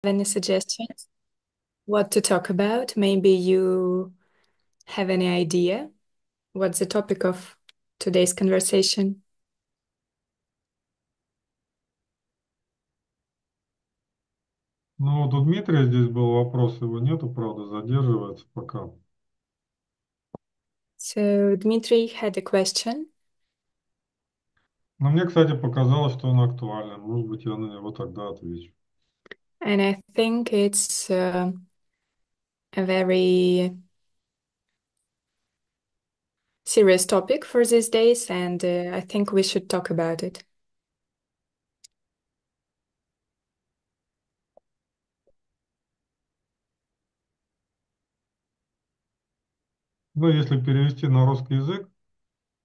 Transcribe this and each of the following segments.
Any suggestions? What to talk about? Maybe you have any idea? What's the topic of today's conversation? Ну, вот у Дмитрия здесь был вопрос, его нету, правда, задерживается пока. So Dmitry had a question, Но мне, кстати, показалось, что он актуален. Может быть, я на него тогда отвечу. and I think it's a very serious topic for these days, and I think we should talk about it. Ну, если перевести на русский язык,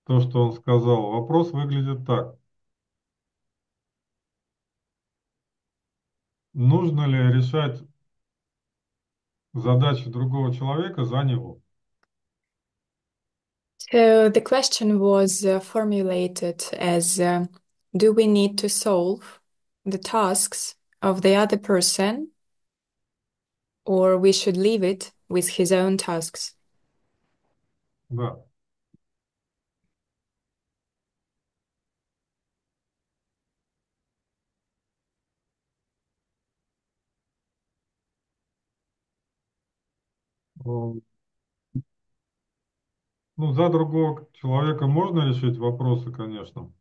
то, что он сказал, вопрос выглядит так. Нужно ли решать задачи другого человека за него? So the question was formulated as do we need to solve the tasks of the other person, or we should leave it with his own tasks? Да. Э, Ну, за другого человека можно решить вопросы, конечно.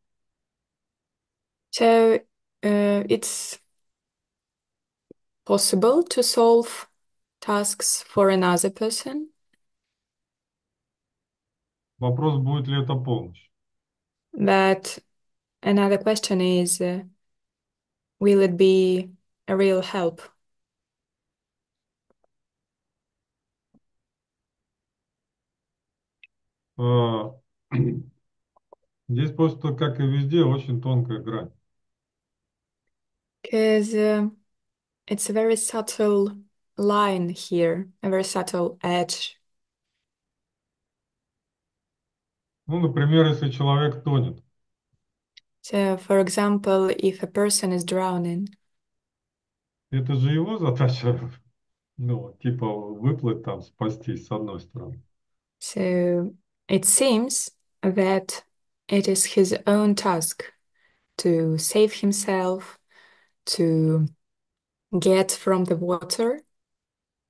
So it's possible to solve tasks for another person, Вопрос, будет ли это помощь. but another question is, will it be a real help? Э, Здесь просто, как и везде, очень тонкая грань. Because it's a very subtle line here, a very subtle edge. Ну, например, если человек тонет, So, for example, if a person is drowning, это же его задача, ну, типа выплыть там, спастись, с одной стороны. so it seems that it is his own task to save himself, to get from the water.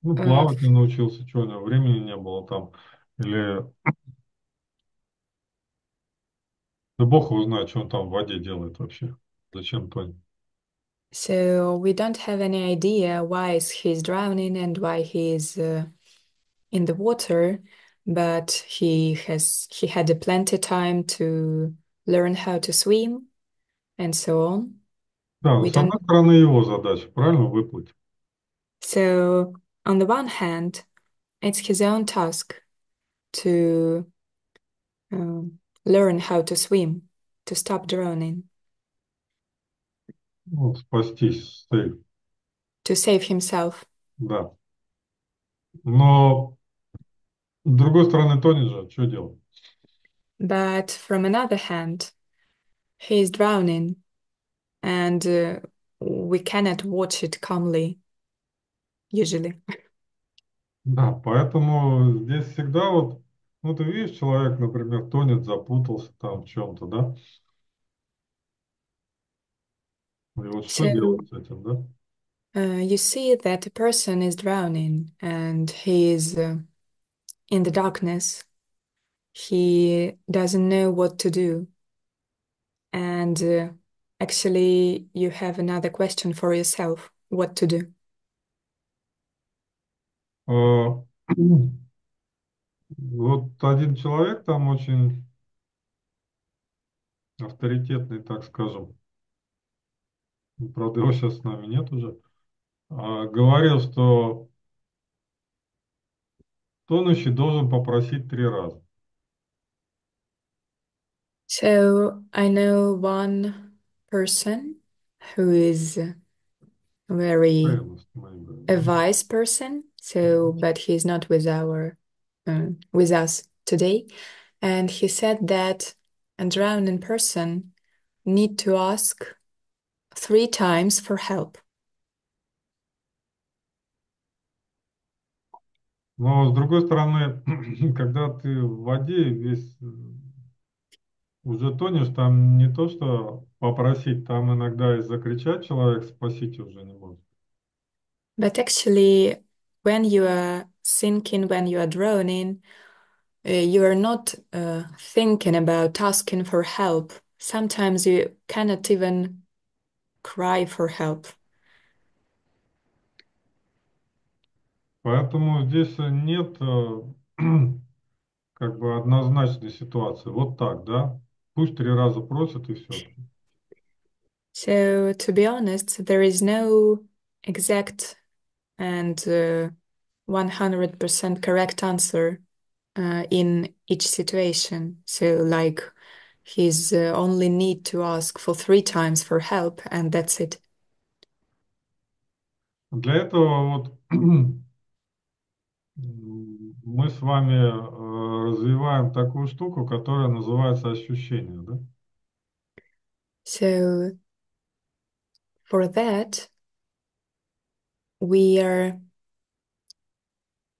Ну, Uh, плавать не научился, что у него времени не было там. Или, да бог его знает, что он там в воде делает вообще. Зачем тонет? so we don't have any idea why is he's drowning and why he is in the water, but he had a plenty time to learn how to swim and so on. Да, We с don't. одной стороны его задача, правильно, выплыть. So on the one hand, it's his own task to learn how to swim, to stop drowning, Ну, спастись, сейф, to save himself. да. Но с другой стороны тонет же, что делать? But from another hand, he is drowning and we cannot watch it calmly, usually. Да, поэтому здесь всегда вот, ну, ты видишь, человек, например, тонет, запутался там в чем-то, да? И вот что So делать с этим, да? you see that a person is drowning and he is in the darkness. He doesn't know what to do. And actually, you have another question for yourself, what to do. А, Вот один человек там очень авторитетный, так скажем, правда, его сейчас с нами нет уже, говорил, что тонущий должен попросить 3 раза. So I know one person who is very Ревность, мы a говорим, wise person. So, да. but he's not with us today. And he said that a drowning person need to ask 3 times for help. Но с другой стороны, когда ты в воде весь уже тонешь, там не то, что попросить, там иногда и закричать человек спасите уже не может. But actually, when you are sinking, when you are drowning, you are not thinking about asking for help. Sometimes you cannot even cry for help. Поэтому здесь нет как бы однозначной ситуации. Вот так, да? Пусть 3 раза просят и все. So, to be honest, there is no exact and 100% correct answer in each situation. So, like, he's only need to ask for 3 times for help, and that's it. Для этого вот мы с вами развиваем такую штуку, которая называется ощущение, да? So, for that, we are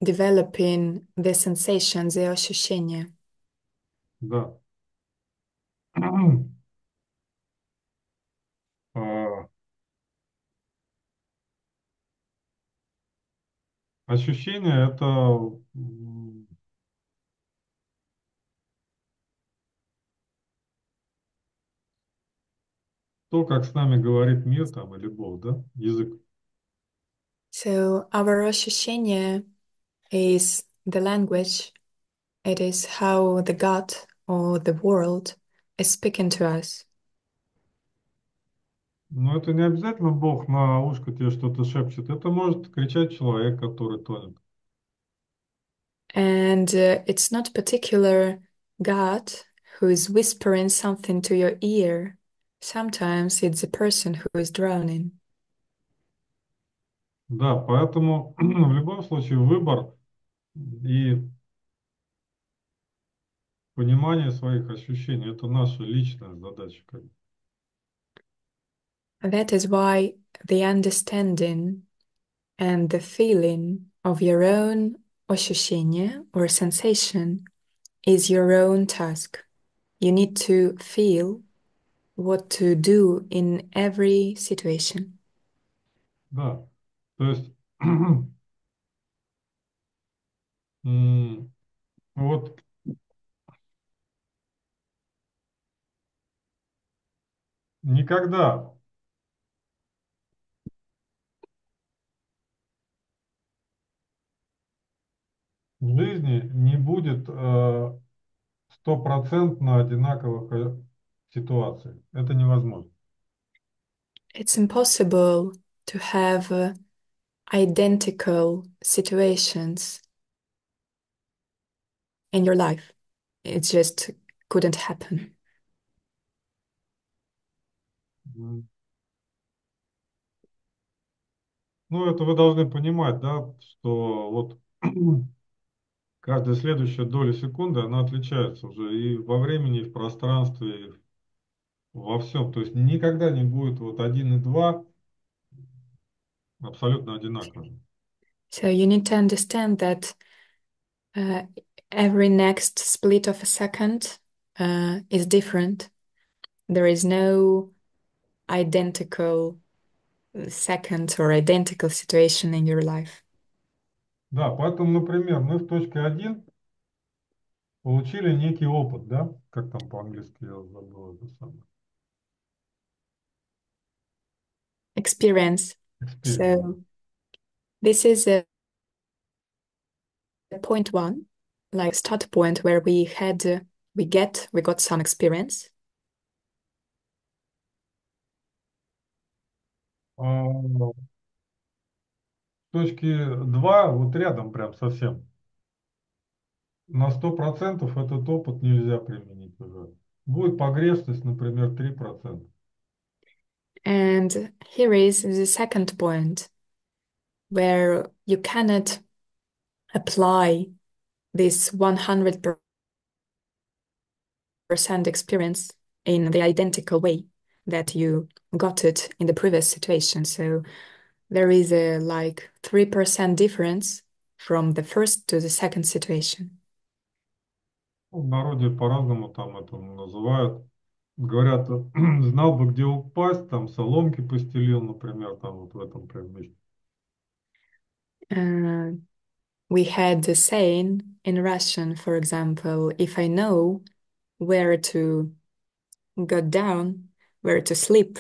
developing the sensations, the ощущения. Да. А, ощущение это то, как с нами говорит мир там или Бог, да? Язык. So, our ощущения is the language, it is how the God or the world is speaking to us. Но это не обязательно Бог на ушко тебе что-то шепчет. Это может кричать человек, который тонет. And it's not particular God who is whispering something to your ear. Sometimes it's the person who is drowning. Да, поэтому в любом случае выбор и понимание своих ощущений – это наша личная задача. Как бы. That is why the understanding and the feeling of your own ощущение or sensation is your own task. You need to feel what to do in every situation. Да, то есть м, вот никогда в жизни не будет стопроцентно одинаковых ситуаций. Это невозможно. It's impossible to have identical situations in your life. It just couldn't happen. М. Ну, это вы должны понимать, да, что вот каждая следующая доля секунды, она отличается уже и во времени, и в пространстве, и во всем. То есть никогда не будет вот 1 и 2 абсолютно одинаковыми. So you need to understand that uh, every next split of a second is different. There is no identical second or identical situation in your life. Да, поэтому, например, мы в точке 1 получили некий опыт, да, как там по-английски я забыл это самое, Experience. experience. So this is a point one, like start point where we had we got some experience. А в точке 2 вот рядом прям совсем, на 100% этот опыт нельзя применить уже. Будет погрешность, например, 3%. And here is the second point where you cannot apply this 100% experience in the identical way that you got it in the previous situation. So there is a like 3% difference from the first to the second situation. Ну, в народе по-разному там это называют. Говорят, знал бы, где упасть, там соломки постелил, например, там вот в этом прям месте. Uh, we had the saying in Russian, for example, if I know where to go down, where to sleep,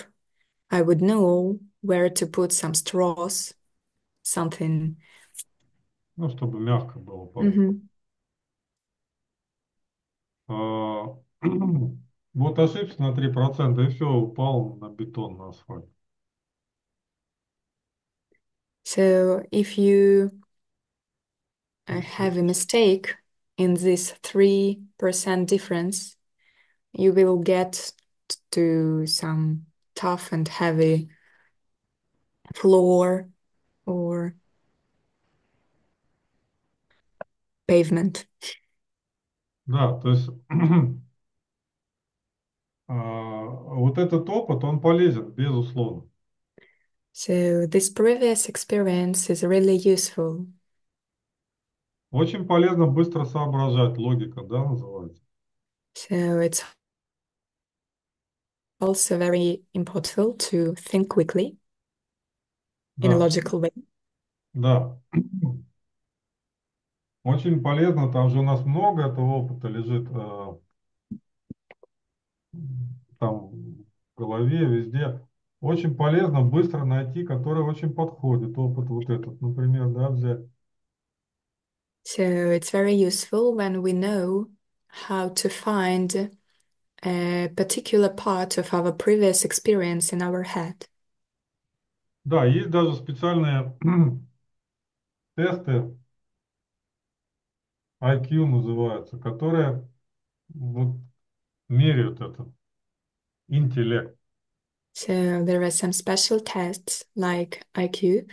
I would know where to put some straws, something. Ну, чтобы мягко было получше. Mhm. А, Вот ошибся на 3% и все, упал на бетон, на асфальт. So if you have a Ошибся. mistake in this 3% difference, you will get to some tough and heavy floor or pavement. Да, то есть вот этот опыт, он полезен, безусловно. So this previous experience is really useful. Очень полезно быстро соображать, логика, да, называется. So it's also very important to think quickly in a Да, logical way. да. Очень полезно, там же у нас много этого опыта лежит, там в голове, везде. Очень полезно быстро найти, который очень подходит. Опыт вот этот, например, да, взять. So it's very useful when we know how to find a particular part of our previous experience in our head. Да, есть даже специальные тесты, IQ называются, которые вот меряют этот интеллект. So there are some special tests like IQ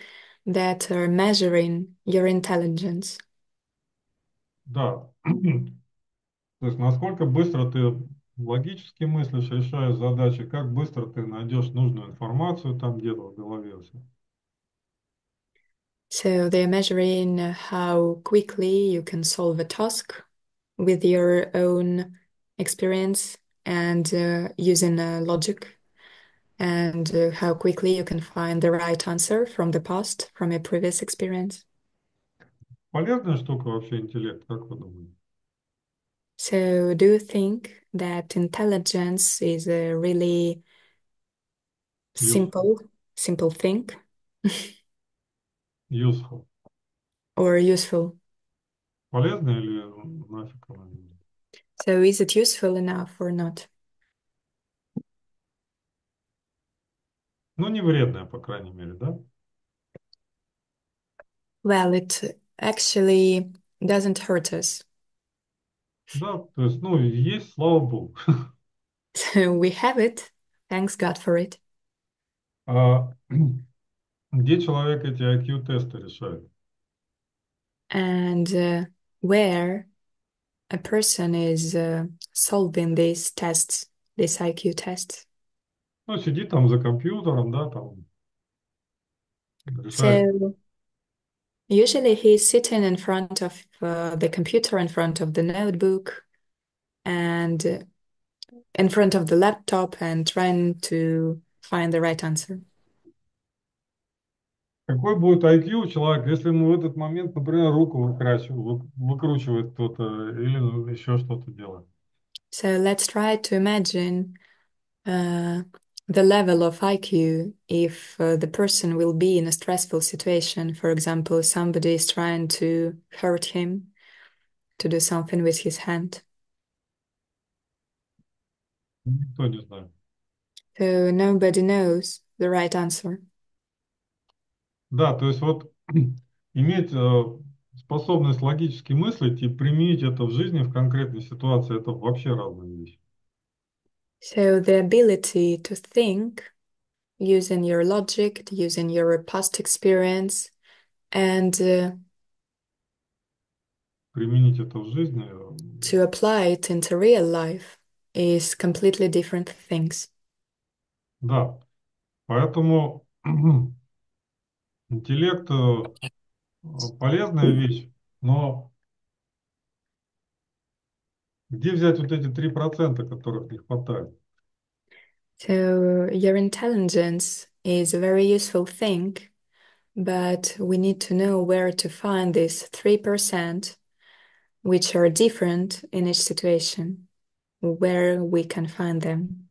that are measuring your intelligence. Да. То есть насколько быстро ты логически мыслишь, решаешь задачи, как быстро ты найдешь нужную информацию там где-то в голове. У себя. So they're measuring how quickly you can solve a task with your own experience and using logic, and how quickly you can find the right answer from the past, from a previous experience. Полезная штука вообще интеллект, как вы думаете? So, do you think that intelligence is a really Useful. simple thing Useful. or useful? Полезно или нафиг оно не нужно? So, is it useful enough or not? Ну, не вредная, по крайней мере, да? Well, it actually doesn't hurt us. Да, то есть, ну, есть, слава богу. So, we have it. Thanks God for it. А где человек эти IQ-тесты решает? And where a person is solving these tests, these IQ tests. Ну, сидит там за компьютером, да, там решает. So, usually he's sitting in front of the computer, in front of the notebook, and in front of the laptop and trying to find the right answer. Какой будет IQ у человека, если ему в этот момент, например, руку выкручивает кто-то или еще что-то делает? So let's try to imagine uh, the level of IQ if the person will be in a stressful situation. For example, somebody is trying to hurt him to do something with his hand. Никто не знает. So nobody knows the right answer. Да, то есть вот иметь способность логически мыслить и применить это в жизни в конкретной ситуации, это вообще разные вещи. So the ability to think using your logic, using your past experience, and Применить это в жизни, to apply it into real life is completely different things. да. Поэтому интеллект полезная вещь, но где взять вот эти 3%, которых не хватает? So, your intelligence is a very useful thing, but we need to know where to find these 3%, which are different in each situation, where we can find them.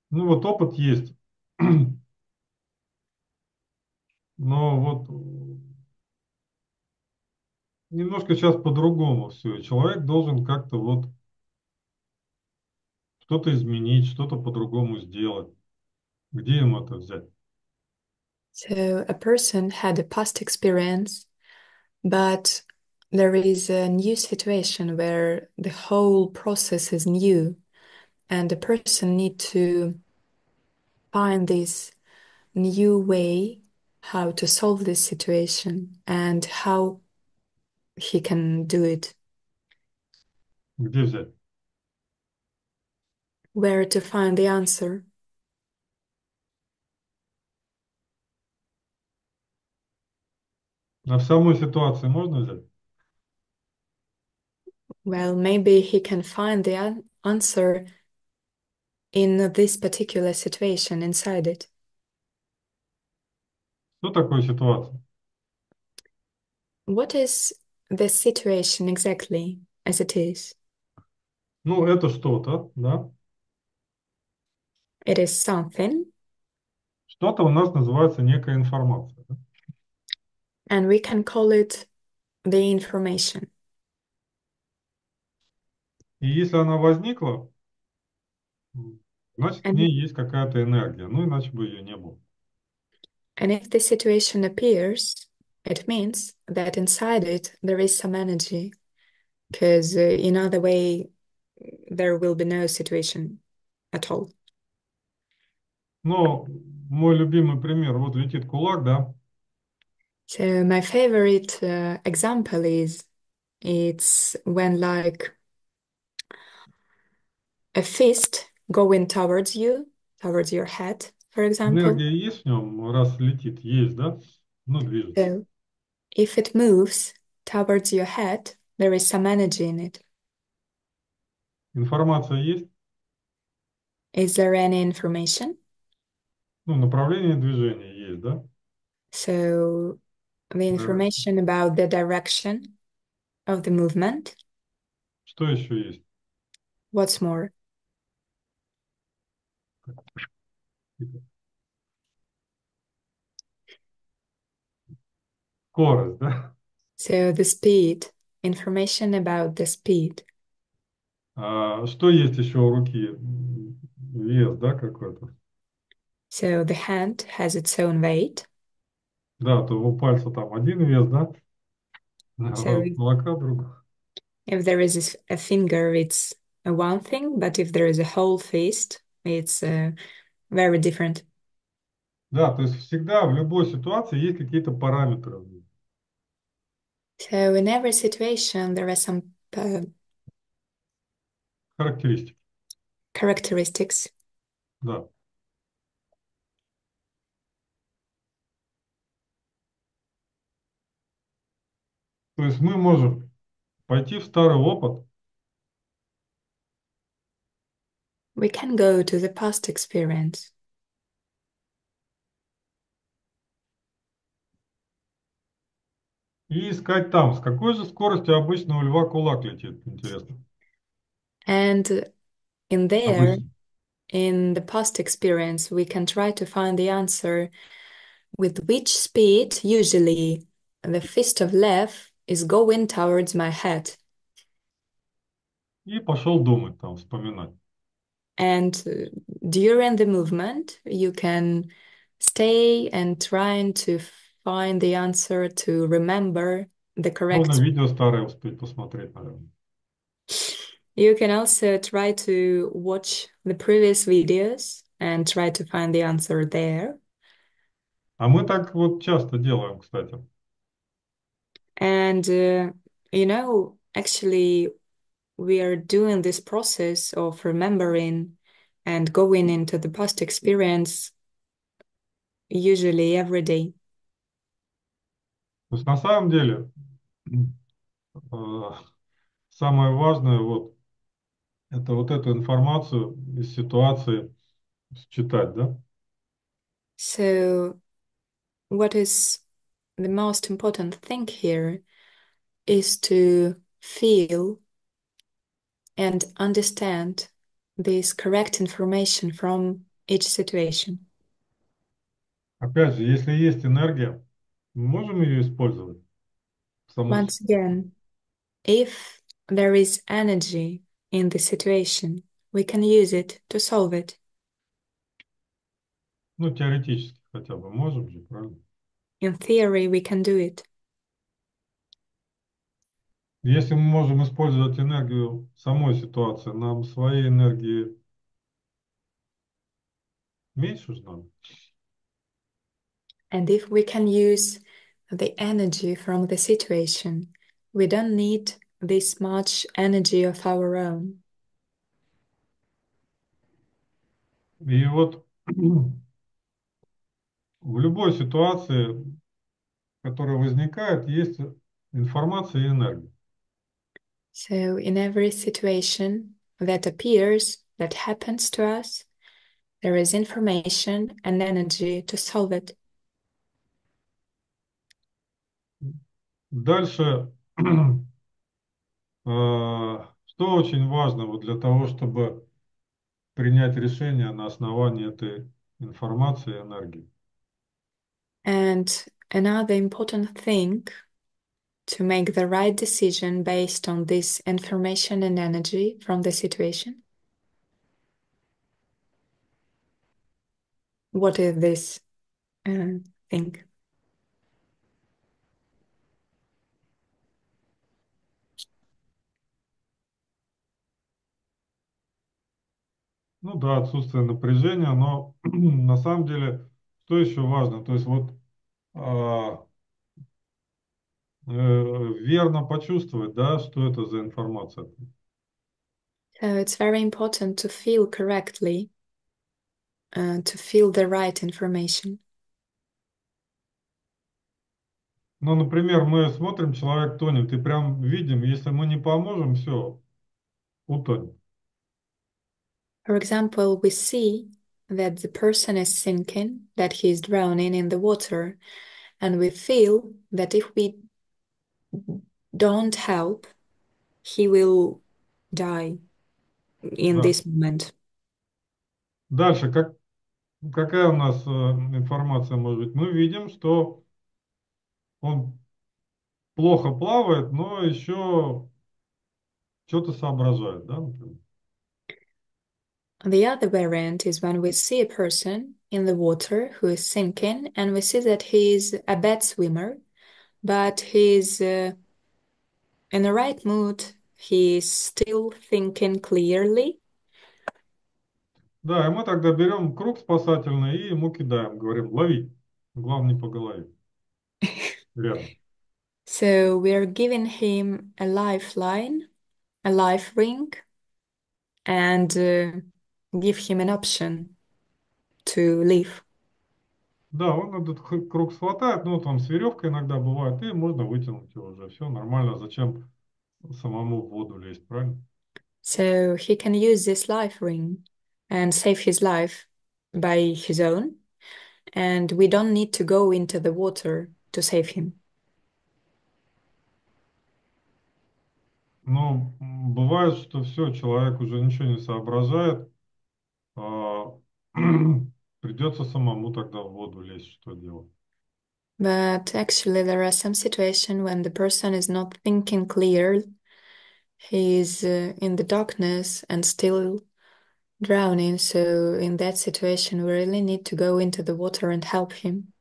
Ну вот опыт есть, но вот немножко сейчас по-другому все. Человек должен как-то вот что-то изменить, что-то по-другому сделать. Где ему это взять? So, a person had a past experience, but there is a new situation where the whole process is new, and the person need to find this new way how to solve this situation and how he can do it, Где взять? where to find the answer. А в самой ситуации можно взять? Well, maybe he can find the answer in this particular situation inside it. Что такое ситуация? What is the situation exactly as it is? Ну, это что-то, да? It is something, Что-то у нас называется некая информация. Да? and we can call it the information. И если она возникла, значит, в And ней есть какая-то энергия. Ну, иначе бы ее не было. and if the situation appears, it means that inside it there is some energy, because in other way there will be no situation at all. Но мой любимый пример, вот летит кулак, да? So my favorite example is it's when like a fist going towards your head, for example. Энергия есть в нем, раз летит, есть, да? Ну, движется. So if it moves towards your head, there is some energy in it. Информация есть, Is there any information? ну, направление движения есть, да? So the Да. information about the direction of the movement. Что еще есть? What's more? Скорость, да? So the speed, information about the speed. А что есть еще у руки? Вес, да, какой-то? So the hand has its own weight. Да, то у пальца там один вес, да? So А у кулака другой. if there is a finger, it's a one thing, but if there is a whole fist, it's very different. Да, то есть всегда в любой ситуации есть какие-то параметры, So in every situation, there are some характеристики. characteristics. Да. То есть мы можем пойти в старый опыт We can go to the past experience и искать там, с какой же скоростью обычно у льва кулак летит, интересно. and in there, Обычно. in the past experience, we can try to find the answer with which speed usually the fist of left is going towards my head. И пошел думать там, вспоминать. And during the movement, you can stay and trying to find the answer to remember the Можно correct. видео старое успеть посмотреть, наверное. You can also try to watch the previous videos and try to find the answer there. А мы так вот часто делаем, кстати. And actually, we are doing this process of remembering and going into the past experience usually every day. То есть на самом деле э, самое важное вот это вот эту информацию из ситуации считать, да? So, what is the most important thing here is to feel and understand this correct information from each situation. Опять же, если есть энергия, мы можем ее использовать в самой Once again, if there is energy in the situation, we can use it to solve it. ну, теоретически хотя бы можем же, правильно? In theory, we can do it. Если мы можем использовать энергию самой ситуации, нам своей энергии меньше же надо. And if we can use the energy from the situation, we don't need this much energy of our own. И вот в любой ситуации, которая возникает, есть информация и энергия. So, in every situation that appears, that happens to us, there is information and energy to solve it. Дальше, что очень важно вот для того, чтобы принять решение на основании этой информации и энергии. And another important thing to make the right decision based on this information and energy from the situation. What is this thing? Ну да, отсутствие напряжения, но на самом деле, что еще важно? То есть вот а, верно почувствовать, да, что это за информация. So it's very important to feel correctly, to feel the right information. Ну, например, мы смотрим, человек тонет, и прям видим, если мы не поможем, все, утонет. For example, we see that the person is sinking, that he is drowning in the water, and we feel that if we don't help, he will die in Да. this moment. Дальше, какая у нас информация может быть? Мы видим, что он плохо плавает, но еще что-то соображает, да, например. The other variant is when we see a person in the water who is sinking and we see that he is a bad swimmer, but he is in the right mood, he is still thinking clearly. Да, и мы тогда берем круг спасательный и ему кидаем, говорим, лови, главное не по голове, рядом. So we are giving him a lifeline, a life ring, and give him an option to leave. Да, он этот круг схватает, ну, там с веревкой иногда бывает, и можно вытянуть его уже, все нормально, зачем самому в воду лезть, правильно? So he can use this life ring and save his life by his own, and we don't need to go into the water to save him. Но бывает, что все, человек уже ничего не соображает, а, придется самому тогда в воду лезть, что делать. But actually, there are some situations when the person is not thinking clear, he is in the darkness and still drowning. So, in that situation, we really need to go into the water and help him.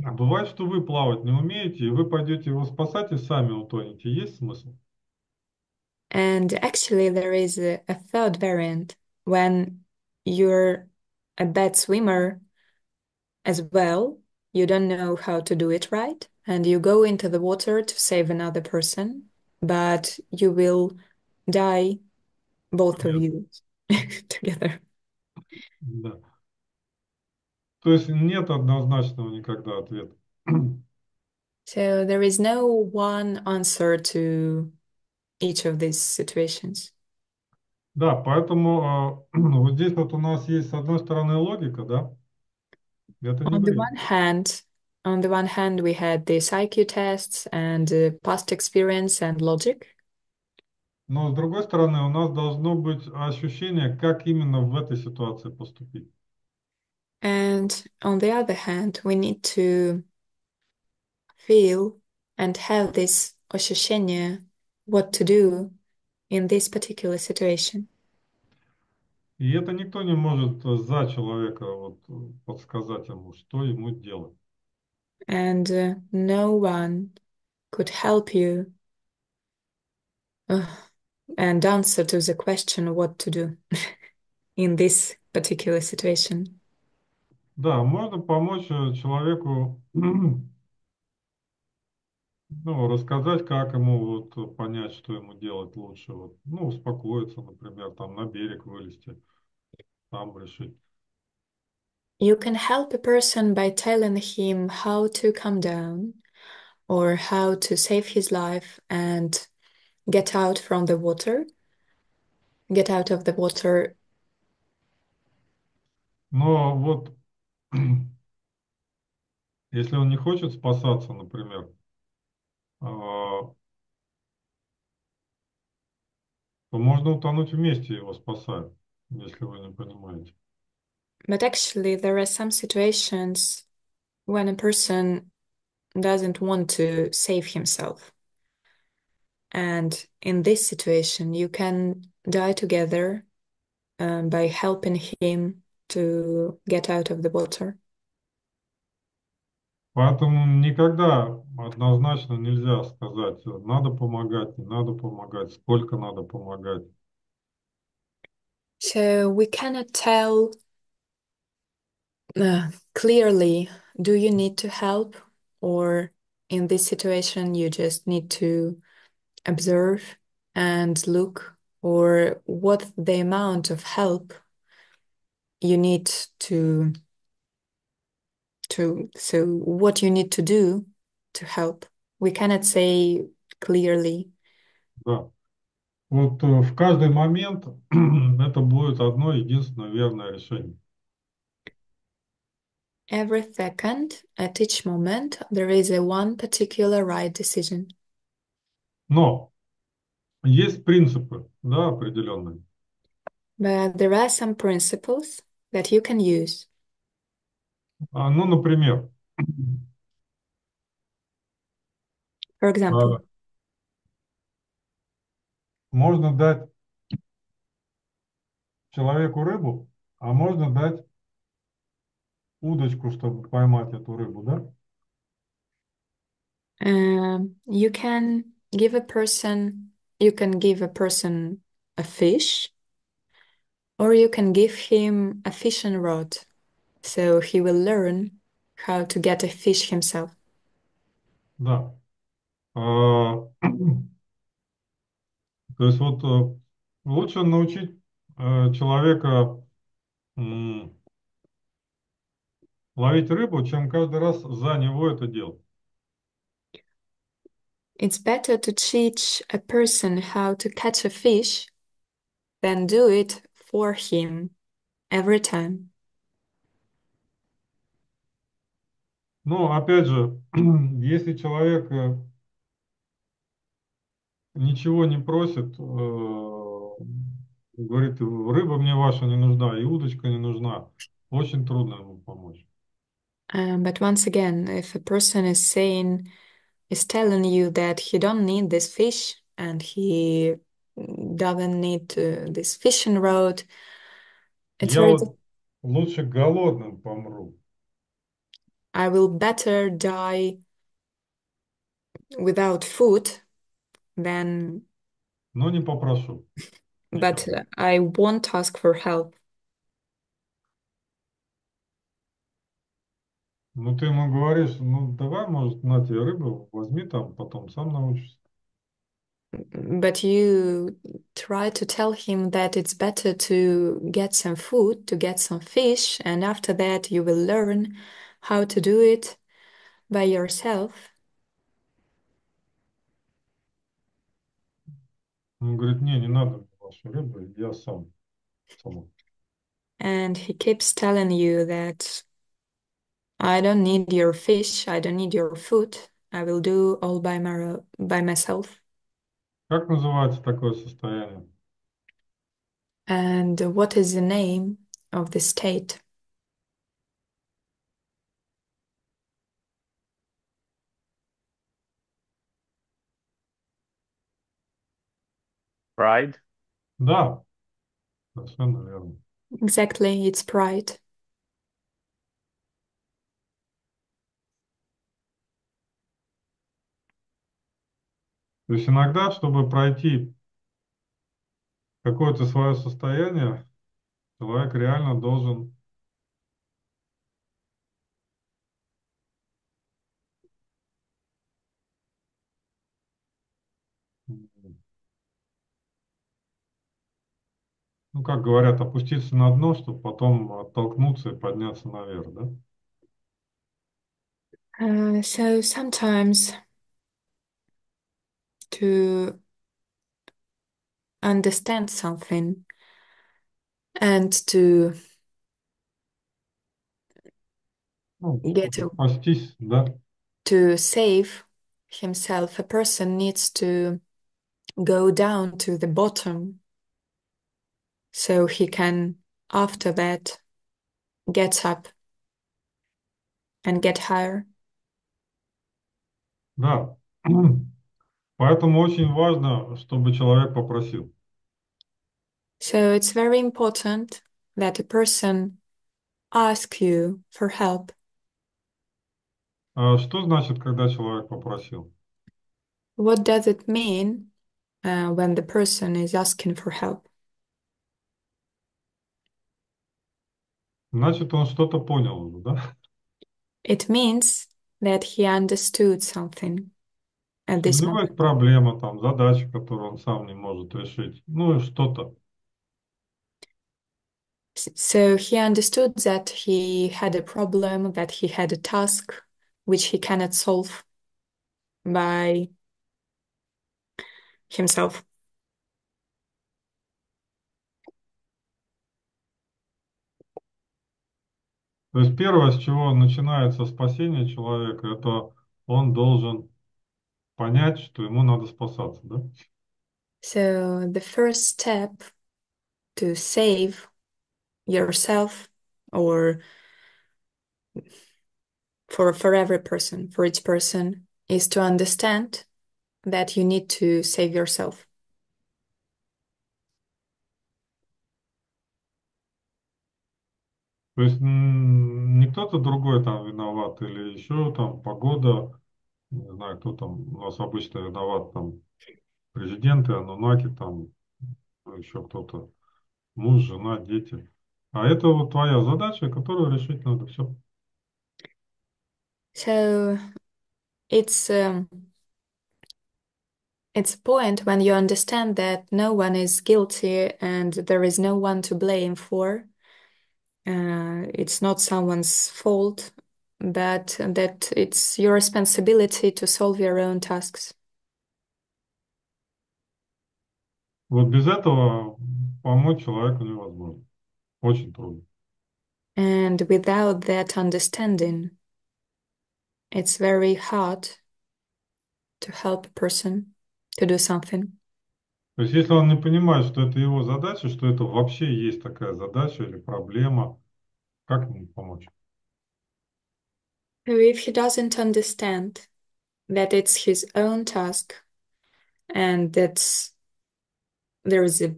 А бывает, что вы плавать не умеете, и вы пойдете его спасать и сами утонете. Есть смысл? And actually, there is a third variant when you're a bad swimmer as well, you don't know how to do it right, and you go into the water to save another person, but you will die both of Нет, you together. да. То есть нет однозначного никогда ответа. So there is no one answer to each of these situations. Да, поэтому вот здесь вот у нас есть с одной стороны логика, да, это не On the бред. one hand, on the one hand, we had these IQ tests and past experience and logic. Но с другой стороны у нас должно быть ощущение, как именно в этой ситуации поступить. And on the other hand, we need to feel and have this ощущение what to do in this particular situation. И это никто не может за человека вот, подсказать ему, что ему делать. And no one could help you uh, and answer to the question what to do in this particular situation. Да, можно помочь человеку, ну, рассказать, как ему вот понять, что ему делать лучше. Вот, ну, успокоиться, например, там на берег вылезти, там решить. You can help a person by telling him how to calm down or how to save his life and get out from the water, get out of the water. Но вот если он не хочет спасаться, например, то можно утонуть вместе его спасая, если вы не понимаете. But actually, there are some situations when a person doesn't want to save himself. And in this situation, you can die together by helping him to get out of the water. Поэтому никогда однозначно нельзя сказать, надо помогать, не надо помогать, сколько надо помогать. So we cannot tell clearly, do you need to help? Or in this situation, you just need to observe and look, or what the amount of help you need so what you need to do to help. We cannot say clearly. Да. Вот в каждый момент это будет одно единственное верное решение. Every second, at each moment, there is a one particular right decision. Но есть принципы, да, определенные. But there are some principles that you can use. Ну, например, For example, а, можно дать человеку рыбу, а можно дать удочку, чтобы поймать эту рыбу, да? you can give a person, you can give a person a fish, or you can give him a fishing rod, so he will learn how to get a fish himself. Да. А, То есть вот лучше научить человека ловить рыбу, чем каждый раз за него это делать. It's better to teach a person how to catch a fish than do it for him every time. Но опять же, если человек ничего не просит, говорит, рыба мне ваша не нужна, и удочка не нужна, очень трудно ему помочь. But once again, if a person is telling you that he don't need this fish and he doesn't need this fishing rod, it's Я very. вот лучше голодным помру, I will better die without food than, но не pопрошу but никогда. I won't ask for help. Ну, ты ему говоришь, ну, давай, может, на тебе рыбу, возьми там, потом сам научишься. but you try to tell him that it's better to get some food, to get some fish, and after that you will learn how to do it by yourself. Он говорит, не надо мне вашу рыбу, я сам, сама. And he keeps telling you that I don't need your fish, I don't need your food, I will do all by myself. Как называется такое состояние? And what is the name of the state? Pride. Да, совершенно верно. Exactly, it's pride. То есть иногда, чтобы пройти какое-то свое состояние, человек реально должен, ну, как говорят, опуститься на дно, чтобы потом оттолкнуться и подняться наверх, да? So sometimes to understand something and to Ну, get чтобы спастись, да? to save himself, a person needs to go down to the bottom so he can, after that, get up and get higher. Да. Поэтому очень важно, чтобы человек попросил. So it's very important that a person asks you for help. А что значит, когда человек попросил? What does it mean when the person is asking for help? Значит, он что-то понял уже, да? It means that he understood something at Что у this него есть moment. проблема, там, задача, которую он сам не может решить. Ну и что-то. So he understood that he had a problem, that he had a task which he cannot solve by himself. То есть первое, с чего начинается спасение человека, это он должен понять, что ему надо спасаться, да? So the first step to save yourself or for every person, for each person, is to understand that you need to save yourself. То есть не кто-то другой там виноват, или еще там погода, не знаю, кто там у нас обычно виноват, там президенты, анунаки, там еще кто-то, муж, жена, дети. А это вот твоя задача, которую решить надо. Все. So it's um, it's a point when you understand that no one is guilty and there is no one to blame for. It's not someone's fault, but that it's your responsibility to solve your own tasks. Вот без этого помочь человеку невозможно. Очень трудно. And without that understanding, it's very hard to help a person to do something. То есть если он не понимает, что это его задача, что это вообще есть такая задача или проблема, как ему помочь? So if he doesn't understand that it's his own task and that there is a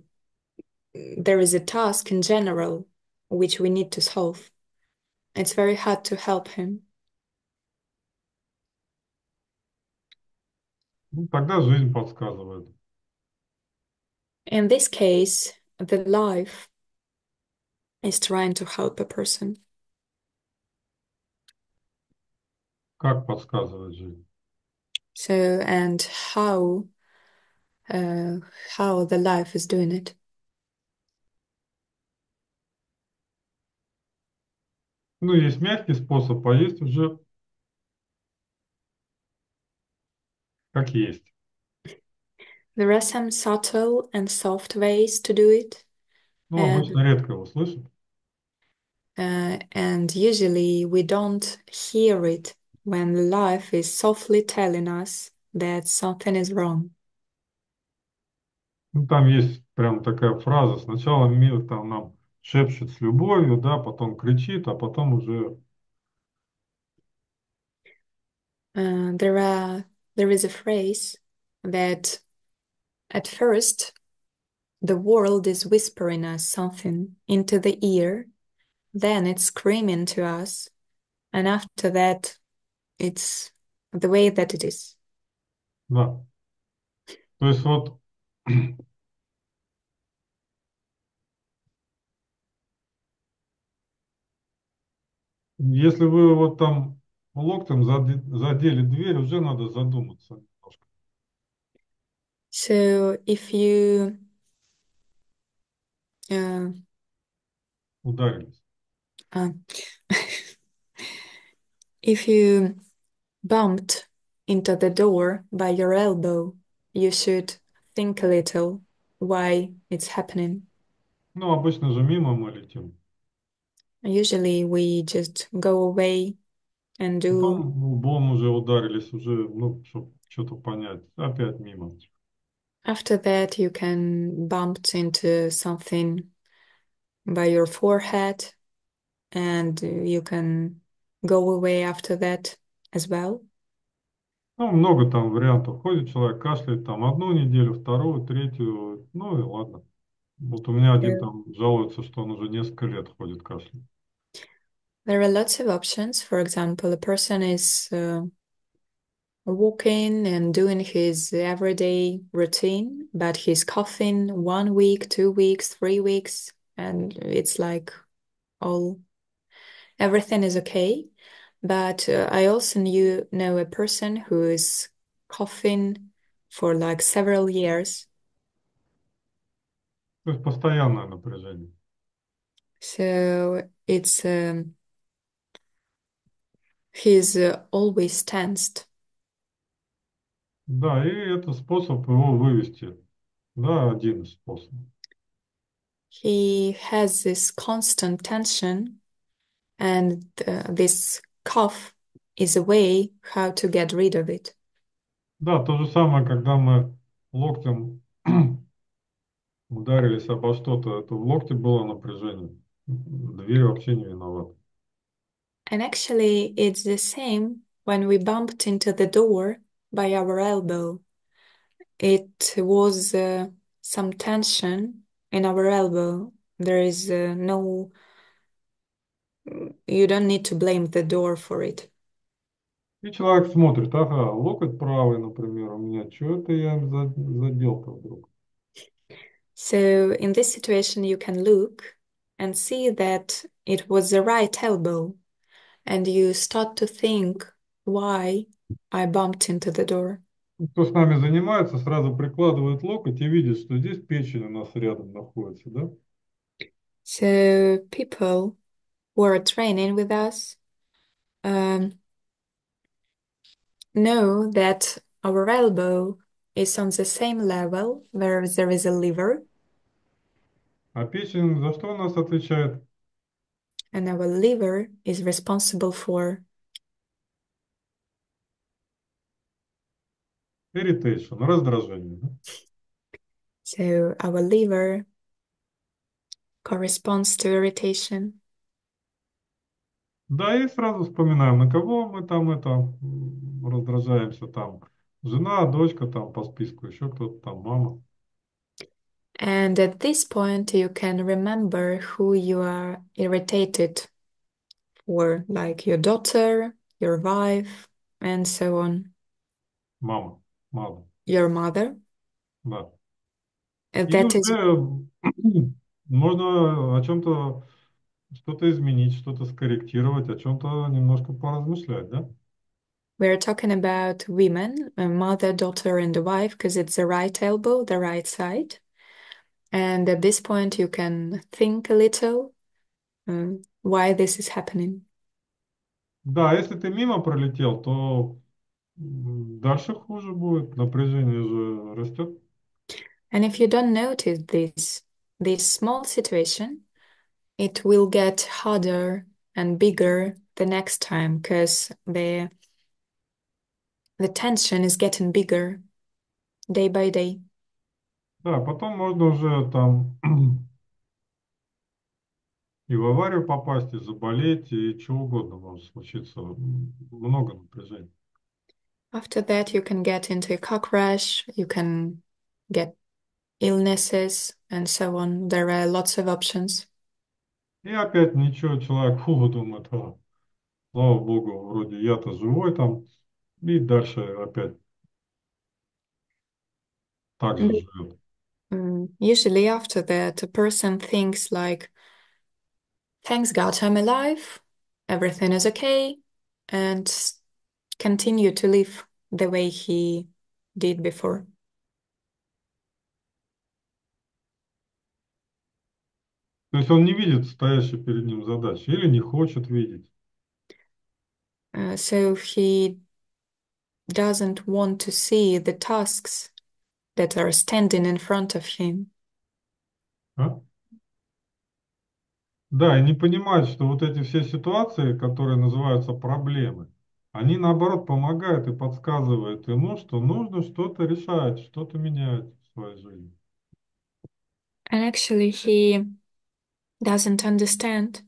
there is a task in general which we need to solve, it's very hard to help him. Ну, тогда жизнь подсказывает. In this case, the life is trying to help a person. Как подсказывает жизнь? So, and how uh, how the life is doing it. Ну, есть мягкий способ, а есть уже как есть. There are some subtle and soft ways to do it, Ну, and обычно редко его слышат. and usually we don't hear it when life is softly telling us that something is wrong. Ну, там есть прям такая фраза. Сначала мир там нам шепчет с любовью, да, потом кричит, а потом уже There are there is a phrase that at first the world is whispering us something into the ear, then it's screaming to us, and after that it's the way that it is. да. То есть вот если вы вот там локтем задели дверь, уже надо задуматься немножко. So uh, Ударились. uh, if you bumped into the door by your elbow, you should think a little why it's happening. Ну, обычно же мимо мы летим. Usually we just go away and do. Потом лбом уже ударились, уже, ну, чтобы что-то понять. Опять мимо. After that, you can bump into something by your forehead and you can go away after that as well. Ну, много там вариантов. Ходит человек, кашляет там одну неделю, вторую, третью. Ну и ладно. Вот у меня один There, там жалуется, что он уже несколько лет ходит кашляет. there are lots of options. For example, a person is walking and doing his everyday routine, but he's coughing 1 week, 2 weeks, 3 weeks, and it's like all everything is okay. But I also know a person who is coughing for like several years. То есть постоянное напряжение. So it's he's always tensed. Да, и это способ его вывести. Да, один из способов. He has this constant tension, and this cough is a way how to get rid of it. Да, то же самое, когда мы локтем ударились обо что-то, это в локте было напряжение. Дверь вообще не виновата. And actually, it's the same when we bumped into the door by our elbow. It was some tension in our elbow. There is no, you don't need to blame the door for it. И человек смотрит, ага, локоть правый, например, у меня, что это я задел-то вдруг? So in this situation, you can look and see that it was the right elbow, and you start to think why I bumped into the door. Кто с нами занимается, сразу прикладывает локоть и видит, что здесь печень у нас рядом находится, да? So people who are training with us um, know that our elbow is on the same level where there is a liver, А печень за что у нас отвечает? and our liver is responsible for. Irritation, раздражение. Да? So our liver corresponds to irritation. Да, и сразу вспоминаем, на кого мы там это раздражаемся там. Жена, дочка там по списку, еще кто-то там, мама. And at this point, you can remember who you are irritated for, like your daughter, your wife, and so on, Мама, мама, your mother. да. И That is, уже можно о чем-то что-то изменить, что-то скорректировать, о чем-то немножко поразмышлять, да? We're talking about women, a mother, daughter, and a wife, because it's the right elbow, the right side. And at this point, you can think a little why this is happening. Да, если ты мимо пролетел, то дальше хуже будет, напряжение же растет. And if you don't notice this small situation, it will get harder and bigger the next time because the tension is getting bigger day by day. Да, потом можно уже там и в аварию попасть, и заболеть, и чего угодно может случиться. Много напряжения. After that, you can get into a car crash, you can get illnesses, and so on. There are lots of options. И опять ничего, человек фу, думает, слава богу, вроде я-то живой там, и дальше опять так же But, живет. usually, after that, a person thinks like, thanks God I'm alive, everything is okay, and continue to live the way he did before. То есть он не видит стоящей перед ним задачи или не хочет видеть. So he doesn't want to see the tasks that are standing in front of him. А? Да, и не понимает, что вот эти все ситуации, которые называются проблемы, они наоборот помогают и подсказывают ему, что нужно что-то решать, что-то менять в своей жизни. And actually, he doesn't understand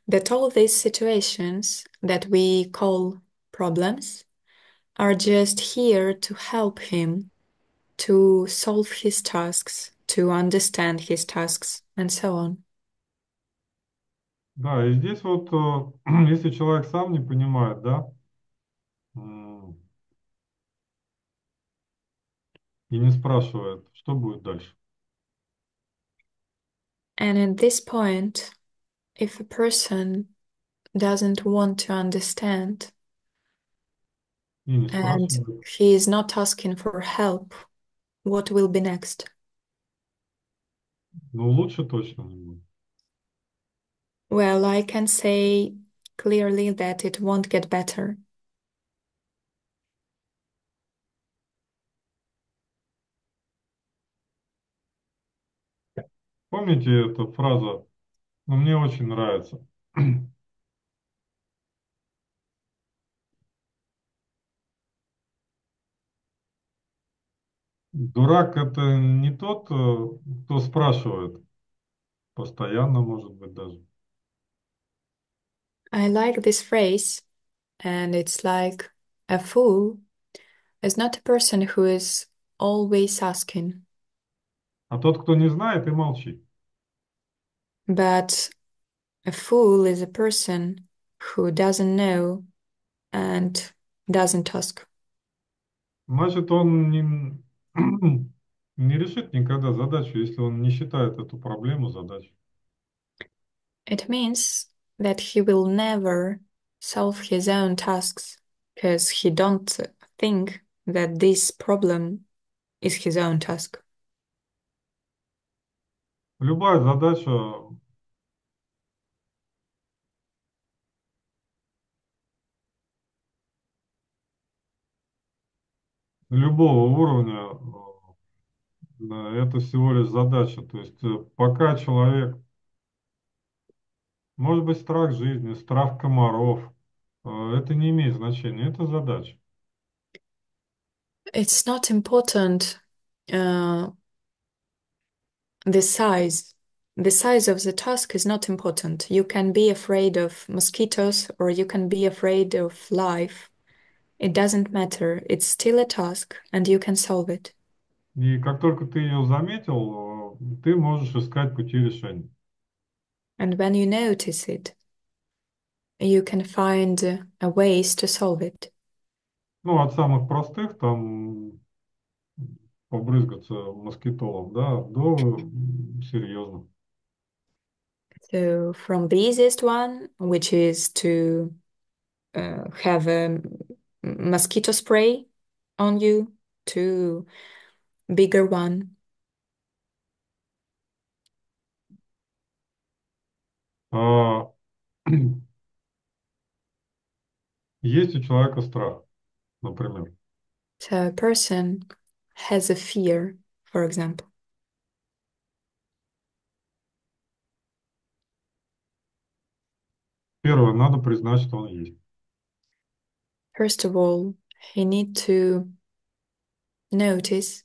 that all these situations that we call problems are just here to help him to solve his tasks, to understand his tasks, and so on. Да, и здесь вот, если человек сам не понимает, да, м, и не спрашивает, что будет дальше, And at this point, if a person doesn't want to understand и не and спрашивает, he is not asking for help, what will be next? ну лучше точно не будет. Well, I can say clearly that it won't get better. Помните эту фразу, ну мне очень нравится. Дурак это не тот, кто спрашивает, постоянно может быть даже. I like this phrase, and it's like a fool is not a person who is always asking, А тот, кто не знает и молчит. but a fool is a person who doesn't know and doesn't ask. Значит, он не, не решит никогда задачу, если он не считает эту проблему задачей. It means that he will never solve his own tasks because he don't think that this problem is his own task. Любая задача любого уровня, это всего лишь задача. То есть пока человек, может быть, страх жизни, страх комаров, это не имеет значения, это задача. It's not important uh, the size. The size of the task is not important. You can be afraid of mosquitoes or you can be afraid of life. It doesn't matter. It's still a task and you can solve it. И как только ты ее заметил, ты можешь искать пути решения. And when you notice it, you can find ways to solve it. Ну, от самых простых, там, побрызгаться москитолом, да, до серьезных. So, from the easiest one, which is to have mosquito spray on you to bigger one. А, есть у человека страх, например. So a person has a fear, for example. Первое, надо признать, что он есть. First of all, he need to notice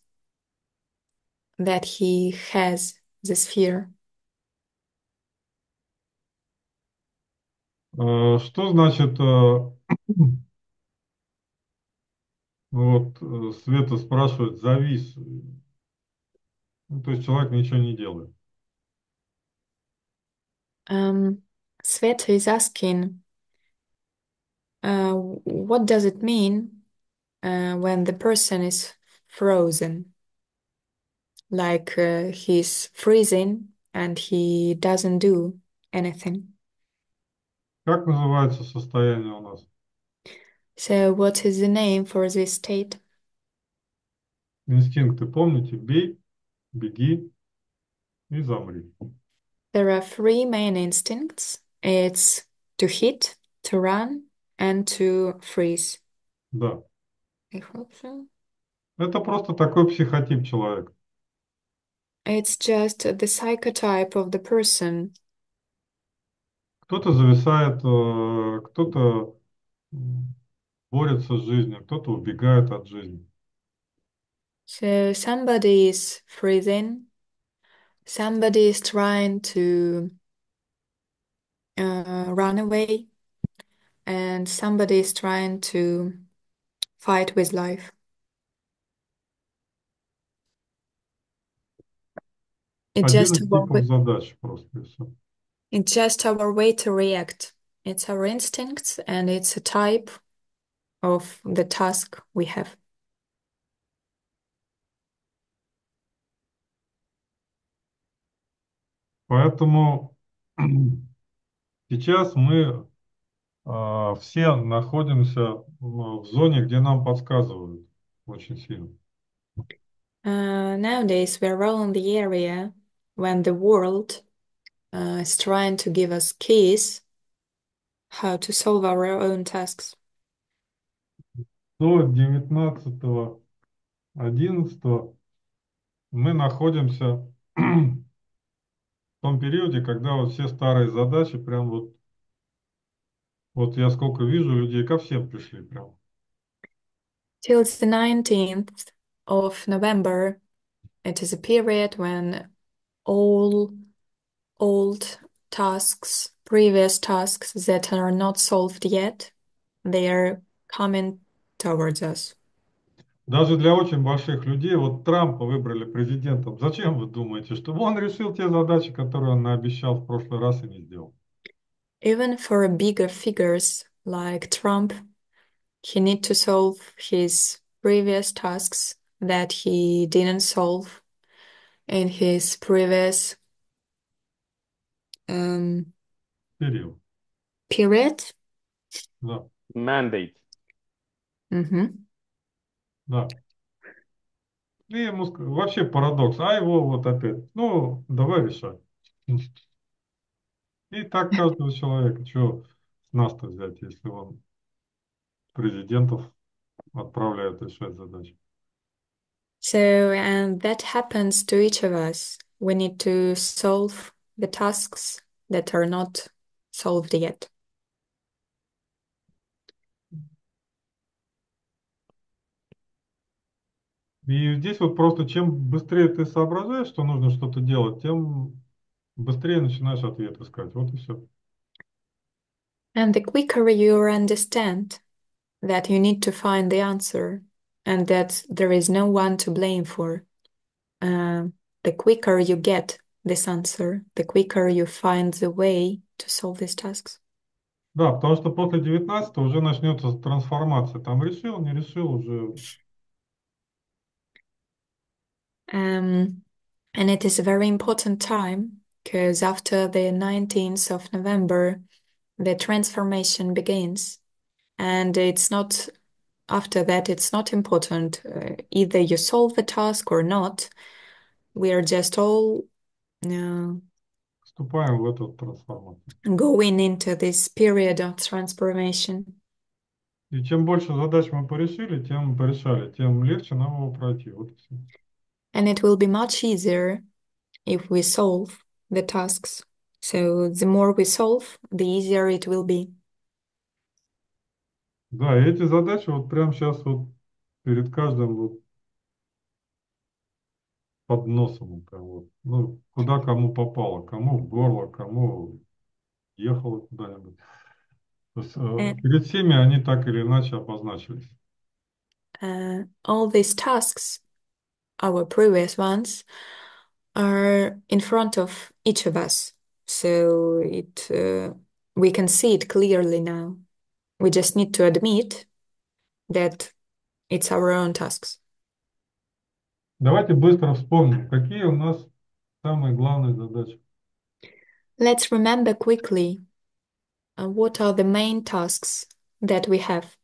that he has this fear. Что значит, вот Света спрашивает, завис? Ну, то есть человек ничего не делает. Um, Sveta is asking, what does it mean when the person is frozen? Like he's freezing and he doesn't do anything. Как называется состояние у нас? So, what is the name for this state? Инстинкты, помните? Бей, беги и замри. There are three main instincts. It's to hit, to run, and to freeze. Да. I hope so. Это просто такой психотип человека. It's just the psychotype of the person. Кто-то зависает, кто-то борется с жизнью, кто-то убегает от жизни. So somebody is freezing, somebody is trying to run away, and somebody is trying to fight with life. It's Один just из our типов way, задач просто и всё. it's just our way to react. It's our instincts, and it's a type of the task we have. Поэтому сейчас мы все находимся в зоне, где нам подсказывают очень сильно. Nowadays, we're all in the area when the world is trying to give us keys how to solve our own tasks. До 19.11 мы находимся в том периоде, когда вот все старые задачи прям вот я сколько вижу людей, ко всем пришли прям. Till the 19th of November, it is a period when all old tasks, previous tasks that are not solved yet, they are coming towards us. Даже для очень больших людей, вот Трампа выбрали президентом. Зачем вы думаете, чтобы он решил те задачи, которые он наобещал в прошлый раз и не сделал? Even for bigger figures like Trump, he need to solve his previous tasks that he didn't solve in his previous um, Период. period. Да, Mandate. Mhm. да. И ему вообще парадокс. А его вот опять, ну, давай решать. И так каждого человека. Чего с нас-то взять, если он президентов отправляет решать задачи? So, and that happens to each of us. We need to solve the tasks that are not solved yet. И здесь вот просто чем быстрее ты соображаешь, что нужно что-то делать, тем быстрее начинаешь ответ искать. Вот и все. And the quicker you understand that you need to find the answer and that there is no one to blame for, uh, the quicker you get this answer, the quicker you find the way to solve these tasks. Да, потому что после 19 уже начнется трансформация. Там решил, не решил, уже Um, and it is a very important time because after the 19th of November, the transformation begins. And it's not after that, it's not important. Either you solve the task or not. We are just all uh, Вступаем в эту трансформацию. going into this period of transformation. И чем больше задач мы порешали, тем легче нам его пройти. Вот и все. And it will be much easier if we solve the tasks. So the more we solve, the easier it will be. Да, и эти задачи вот прямо сейчас вот перед каждым вот под носом, вот прям вот. Ну, куда кому попало, кому в горло, кому ехало куда-нибудь. То есть, And перед всеми они так или иначе обозначились. all these tasks, our previous ones, are in front of each of us. So we can see it clearly now. We just need to admit that it's our own tasks. Давайте быстро вспомним, какие у нас самые главные задачи. Let's remember quickly what are the main tasks that we have.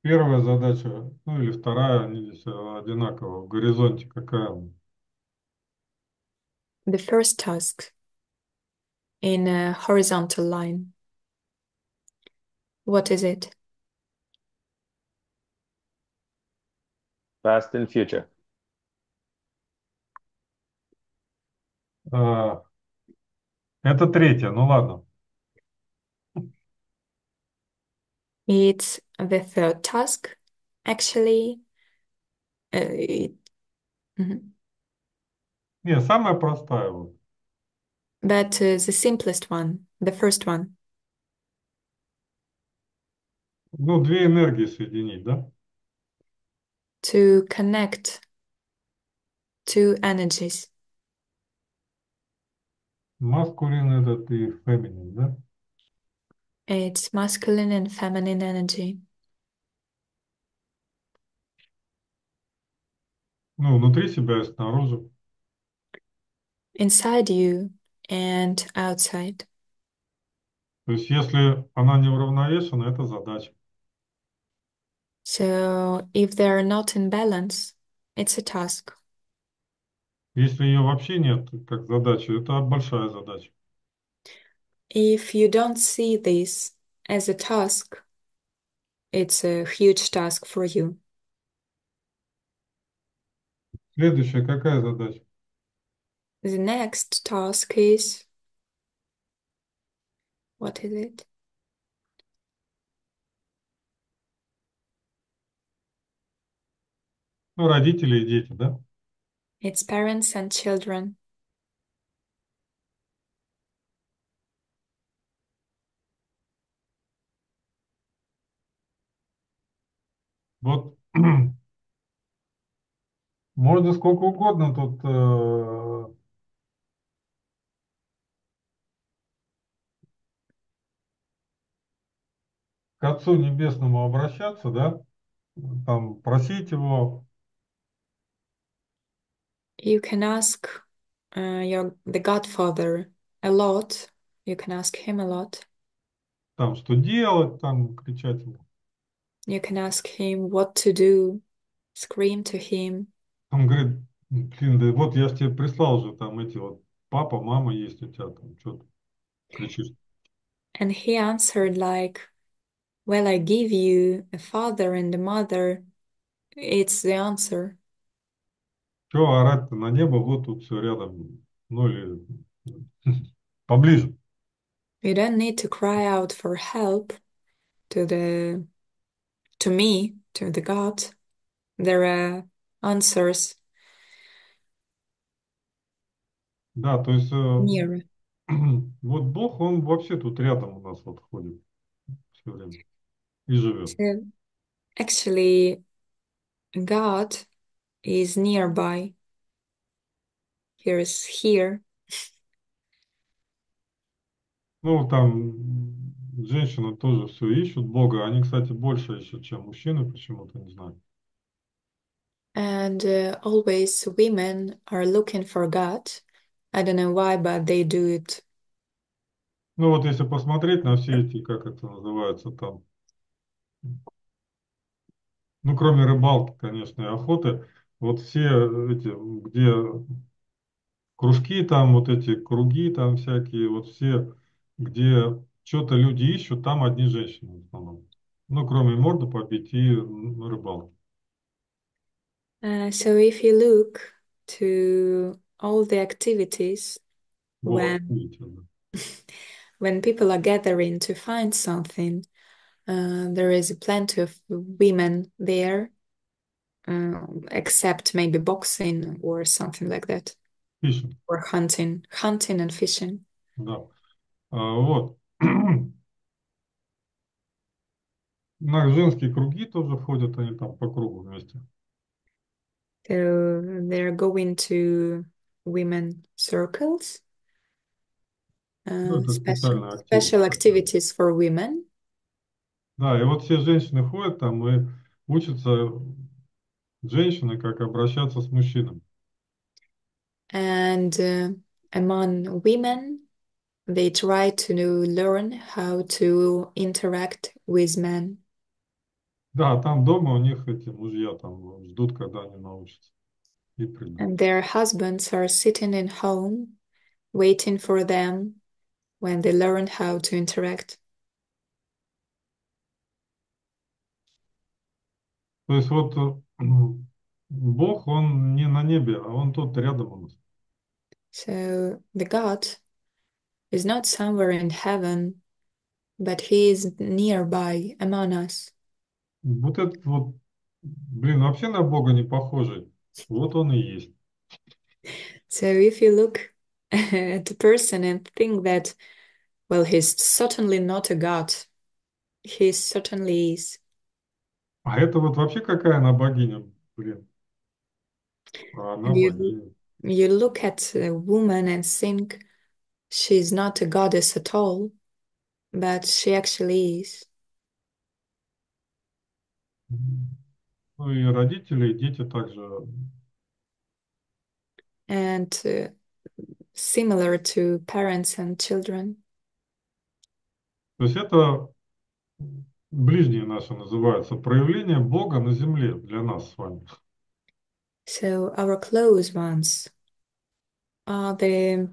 Первая задача, ну или вторая, они здесь одинаково. В горизонте какая? The first task in a horizontal line. What is it? Past and future. А, это третья, ну ладно. It's the third task. Actually, mhm. Не, самая простая вот. But the simplest one, the first one, Ну, две энергии соединить, да? to connect two energies. Маскулин этот и феминин, да? It's masculine and feminine energy Ну, внутри себя и снаружи. inside you and outside. То есть, если она не уравновешена, это задача. So if they're not in balance, it's a task. Если ее вообще нет, как задачи, это большая задача. If you don't see this as a task, it's a huge task for you. Следующая какая задача? The next task is, what is it? Ну, родители и дети, да? It's parents and children. Вот можно сколько угодно тут к Отцу Небесному обращаться, да? Там просить Его, You can ask the Godfather a lot. You can ask him a lot. там, что делать, там, кричать Ему. You can ask him what to do, scream to him. Он говорит, блин, да вот я ж тебе прислал же там эти вот, папа, мама есть у тебя, там, что ты кричишь? And he answered like, well, I give you a father and a mother. It's the answer. Чего орать-то на небо, вот тут все рядом, ну или поближе. You don't need to cry out for help to the to me, to the God. There are answers Да, то есть near. вот Бог, Он вообще тут рядом у нас вот ходит все время и живет. So actually, God is nearby. Here is here. Ну, там женщины тоже все ищут Бога. Они, кстати, больше ищут, чем мужчины, почему-то, не знаю. And always women are looking for God. I don't know why, but they do it. Ну вот если посмотреть на все эти, как это называется там, ну кроме рыбалки, конечно, и охоты, вот все эти, где кружки там, вот эти круги там всякие, вот все, где что-то люди ищут, там одни женщины в основном. Ну, кроме морды побить и рыбалки. So if you look to all the activities Вот, when видите, да. when people are gathering to find something, there is plenty of women there, except maybe boxing or something like that, Ищут, or hunting and fishing. да. Вот. На женские круги тоже ходят, они там по кругу вместе. So they're going to women circles, Ну, это special специальная активность special такая. activities for women. Да, и вот все женщины ходят там и учатся женщины, как обращаться с мужчинами. And among women, they try to learn how to interact with men. Да, а там дома у них эти мужья там ждут, когда они научатся, и придут. And their husbands are sitting in home waiting for them when they learn how to interact. То есть вот Бог, он не на небе, а он тут рядом у нас. So the God is not somewhere in heaven, but he is nearby among us. Вот этот вот, блин, вообще на Бога не похожий. Вот он и есть. So if you look at the person and think that, well, he's certainly not a God, he certainly is. А это вот вообще какая она богиня, блин. А она And богиня. you look at a woman and think she's not a goddess at all, but she actually is. Ну и родители, и дети также. And similar to parents and children. То есть это ближние наши называются, проявление Бога на земле для нас с вами. So our close ones are the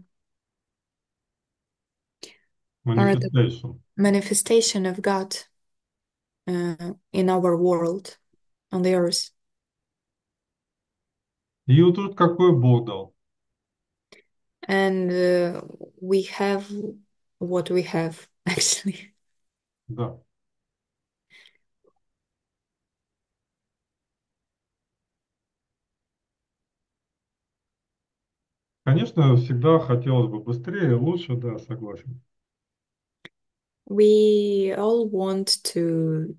Manifestation. manifestation of God in our world on the earth. И вот тут какой Бог дал. And we have what we have, actually. Да. Конечно, всегда хотелось бы быстрее, лучше, да, согласен. We all want to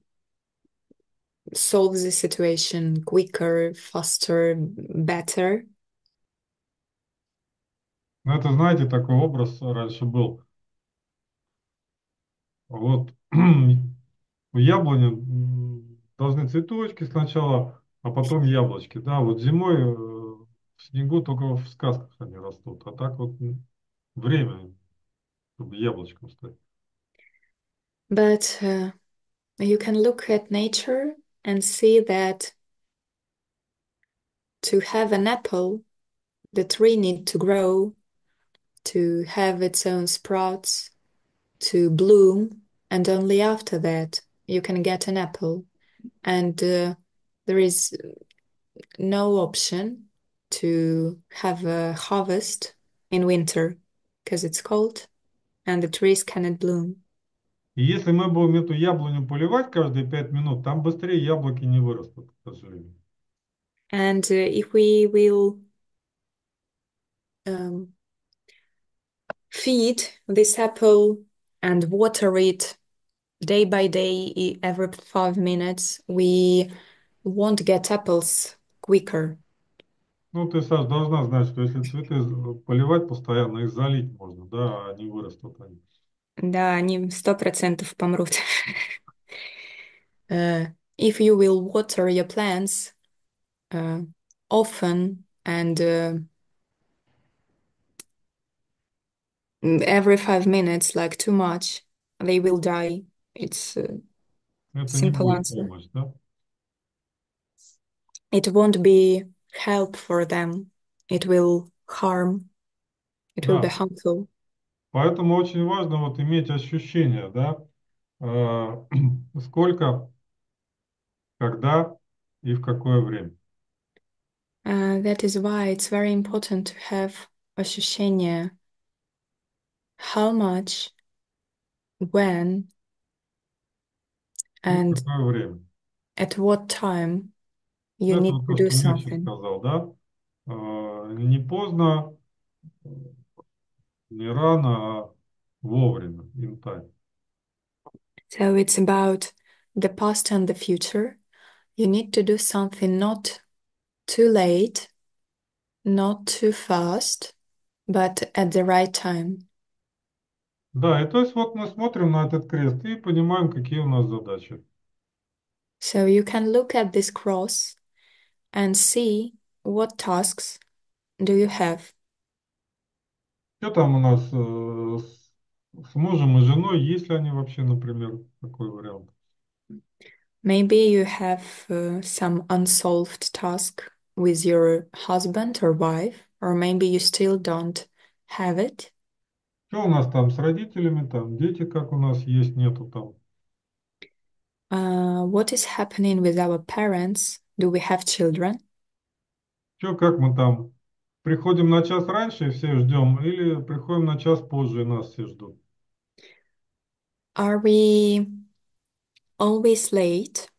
solve the situation quicker, faster, better. Но это, знаете, такой образ раньше был. Вот у яблони должны цветочки сначала, а потом яблочки. Да, вот зимой в снегу только в сказках они растут. А так вот время, чтобы яблочком стать. But you can look at nature and see that to have an apple, the tree need to grow, to have its own sprouts, to bloom, and only after that you can get an apple. And there is no option to have a harvest in winter because it's cold and the trees cannot bloom. И если мы будем эту яблоню поливать каждые 5 минут, там быстрее яблоки не вырастут, к сожалению. And if we will um, feed this apple and water it day by day, every 5 minutes, we won't get apples quicker. Ну, ты, Саш, должна знать, что если цветы поливать постоянно, их залить можно, да, а не вырастут они. Да, они 100% помрут. If you will water your plants uh, often and every 5 minutes, like too much, they will die. It's a Это не simple будет answer. помощь, да? It won't be help for them. It will harm. It will be Да. harmful. Поэтому очень важно вот иметь ощущение, да, э, сколько, когда и в какое время. That is why it's very important to have ощущение. How much, when, И в and какое время. at what time you Это need вот to то, do что Ницше something. сказал, да? Не поздно, не рано, а вовремя, in time. So it's about the past and the future. You need to do something not too late, not too fast, but at the right time. Да, и то есть вот мы смотрим на этот крест и понимаем, какие у нас задачи. So you can look at this cross and see what tasks do you have. Что там у нас с мужем и женой, есть ли они вообще, например, такой вариант? Maybe you have some unsolved task with your husband or wife, or maybe you still don't have it. Что у нас там с родителями, там дети, как у нас есть, нету там. What is happening with our parents? Do we have children? Что, как мы там приходим на час раньше и все ждем, или приходим на час позже и нас все ждут? Are we always late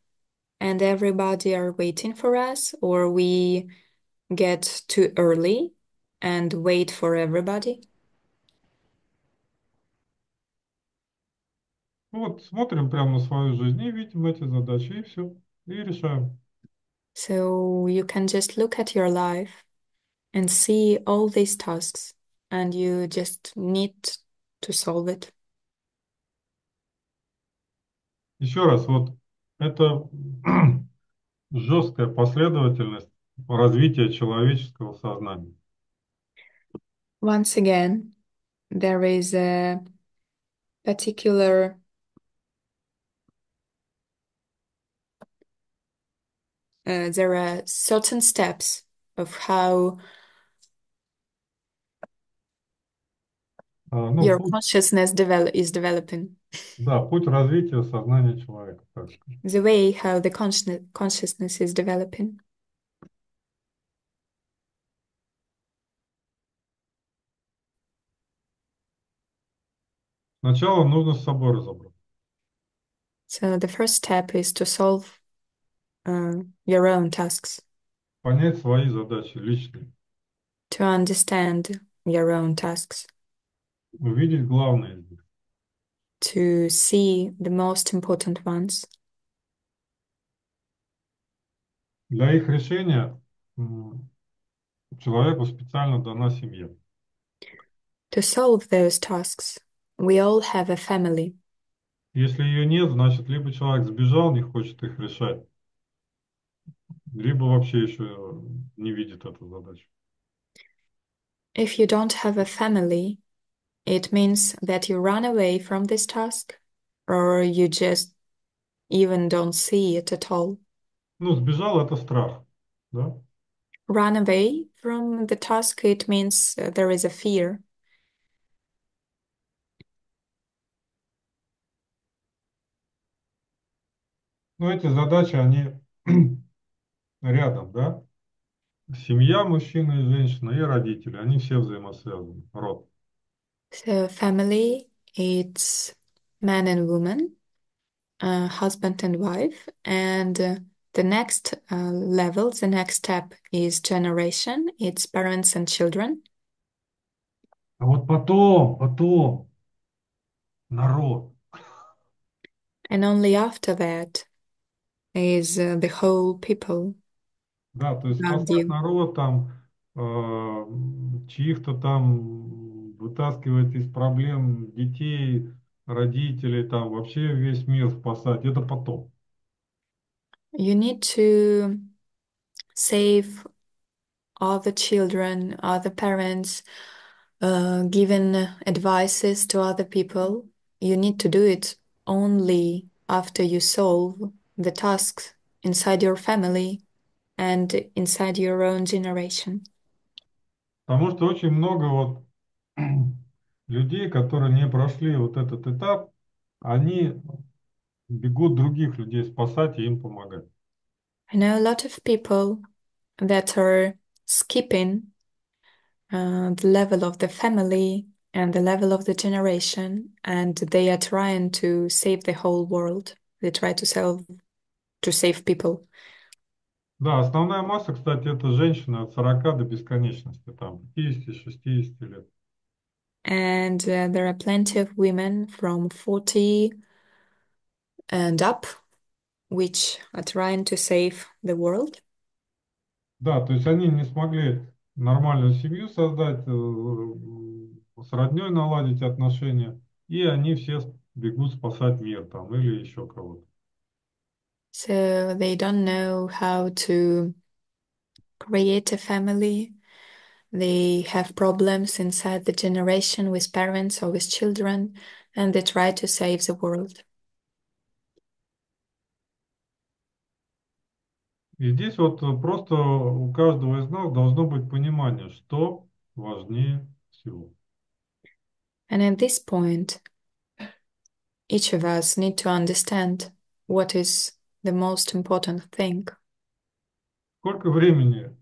and everybody are waiting for us, or we get too early and wait for everybody? Вот смотрим прямо на свою жизнь и видим эти задачи, и все, и решаем. So you can just look at your life and see all these tasks, and you just need to solve it. Еще раз, вот это жесткая последовательность развития человеческого сознания. Once again, there is a particular there are certain steps of how Ну, your путь, consciousness is developing, да, путь развития сознания человека, так сказать. the way how the consciousness is developing. Сначала нужно с собой разобраться, So the first step is to solve your own tasks, понять свои задачи личные, to understand your own tasks, увидеть главное из них. to see the most important ones. Для их решения человеку специально дана семья. To solve those tasks, we all have a family. Если ее нет, значит, либо человек сбежал, не хочет их решать, либо вообще еще не видит эту задачу. If you don't have a family, it means that you run away from this task, or you just even don't see it at all. Ну, сбежал– это страх, да? Run away from the task, it means there is a fear. Но эти задачи, они рядом, да? Семья, мужчина и женщина, и родители, они все взаимосвязаны, род. So, family, it's man and woman, husband and wife, and the next level, the next step is generation, it's parents and children. А вот потом, народ. And only after that is the whole people Да, то есть around спасать you. народ, там, чьих-то там вытаскивать из проблем детей, родителей, там, вообще весь мир спасать, это потом. You need to save other children, other parents, giving advices to other people. You need to do it only after you solve the tasks inside your family and inside your own generation. Потому что очень много вот людей, которые не прошли вот этот этап, они бегут других людей спасать и им помогать. I know a lot of people that are skipping the level of the family and the level of the generation, and they are trying to save the whole world. They try to save people. Да, основная масса, кстати, это женщины от 40 до бесконечности, там 50-60 лет. And there are plenty of women from 40 and up, which are trying to save the world. Да, то есть они не смогли нормальную семью создать, с родней наладить отношения, и они все бегут спасать мир там или еще кого-то. So they don't know how to create a family. They have problems inside the generation with parents or with children, and they try to save the world. И здесь вот просто у каждого из нас должно быть понимание, что важнее всего. And at this point, each of us need to understand what is the most important thing. Сколько времени,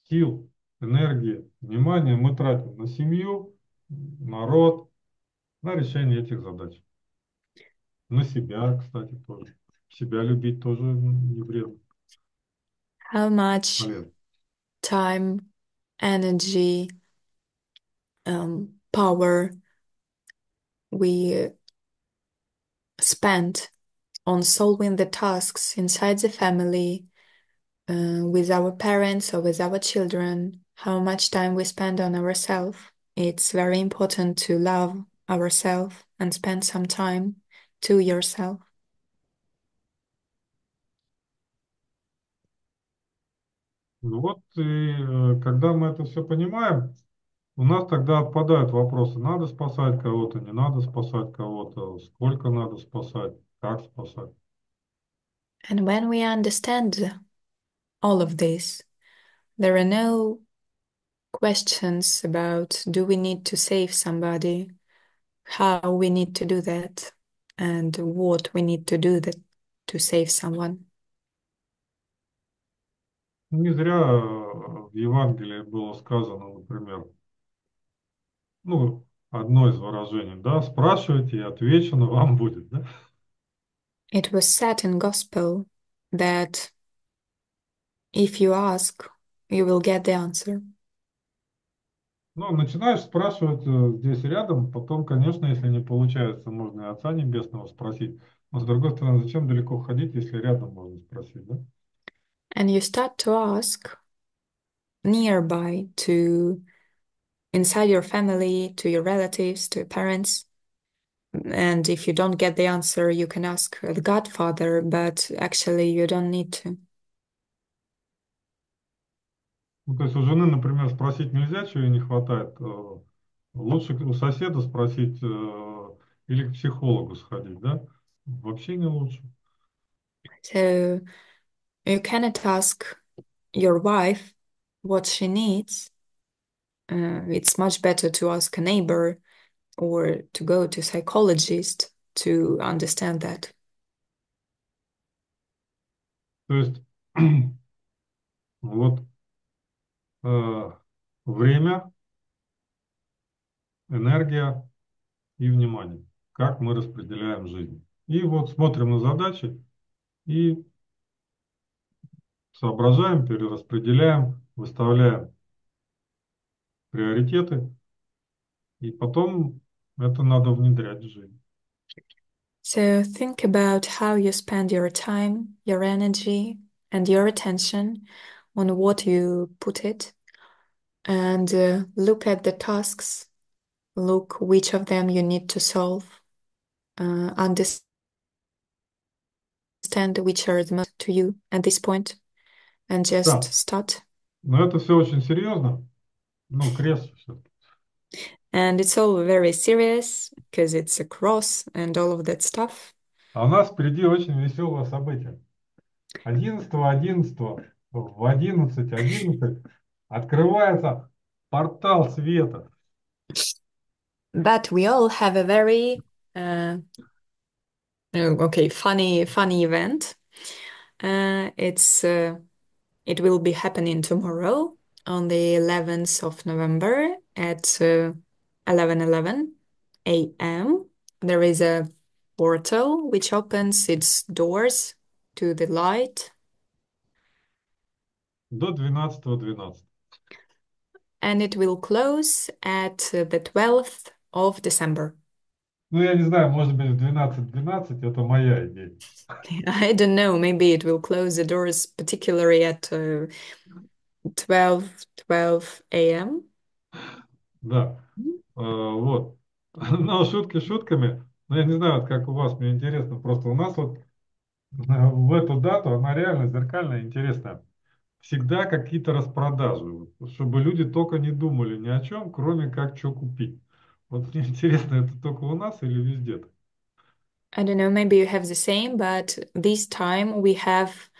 сил, энергии, внимания мы тратим на семью, народ, на решение этих задач. На себя, кстати, тоже. Себя любить тоже не вредно, How much полезно. time, energy, power we spend on solving the tasks inside the family, with our parents or with our children, how much time we spend on ourselves. It's very important to love ourselves and spend some time to yourself. Ну вот, и когда мы это все понимаем, у нас тогда отпадают вопросы, надо спасать кого-то, не надо спасать кого-то, сколько надо спасать, как спасать. And when we understand all of this, there are no questions about do we need to save somebody, how we need to do that, and what we need to do that to save someone. Не зря в Евангелии было сказано, например, ну, одно из выражений, да, спрашивайте, и отвечено вам будет, да. It was said in gospel that if you ask, you will get the answer. Ну, начинаешь спрашивать здесь рядом, потом, конечно, если не получается, можно и Отца Небесного спросить. Но с другой стороны, зачем далеко ходить, если рядом можно спросить, да? And you start to ask nearby to inside your family, to your relatives, to your parents. And if you don't get the answer, you can ask the Godfather, but actually you don't need to. Ну, то есть у жены, например, спросить нельзя, чего ей не хватает. Лучше у соседа спросить или к психологу сходить, да? Вообще не лучше. So you cannot ask your wife what she needs. It's much better to ask a neighbor or to go to a psychologist to understand that. То есть вот э, время, энергия и внимание. Как мы распределяем жизнь. И вот смотрим на задачи и соображаем, перераспределяем, выставляем приоритеты, и потом это надо внедрять в жизнь. So think about how you spend your time, your energy, and your attention on what you put it, and look at the tasks, look which of them you need to solve, understand which are the most to you at this point, and just Да, start. но это все очень серьезно. Ну, крест все. And it's all very serious because it's a cross and all of that stuff. А у нас впереди очень веселое событие. 11.11 в 11:11 открывается портал света. But we all have a very okay, funny event. It's it will be happening tomorrow on the 11th of November at 11:11 a.m. There is a portal which opens its doors to the light, До 12:12. and it will close at the 12th of December. Ну, я не знаю, может быть, в 12:12 это моя идея. I don't know, maybe it will close the doors particularly at 12 a.m. Да, вот. Но шутки шутками, но я не знаю, вот как у вас, мне интересно, просто у нас вот в эту дату, она реально зеркальная, интересная. Всегда какие-то распродажи, вот, чтобы люди только не думали ни о чем, кроме как что купить. Вот мне интересно, это только у нас или везде? I don't know, maybe you have the same, but this time we have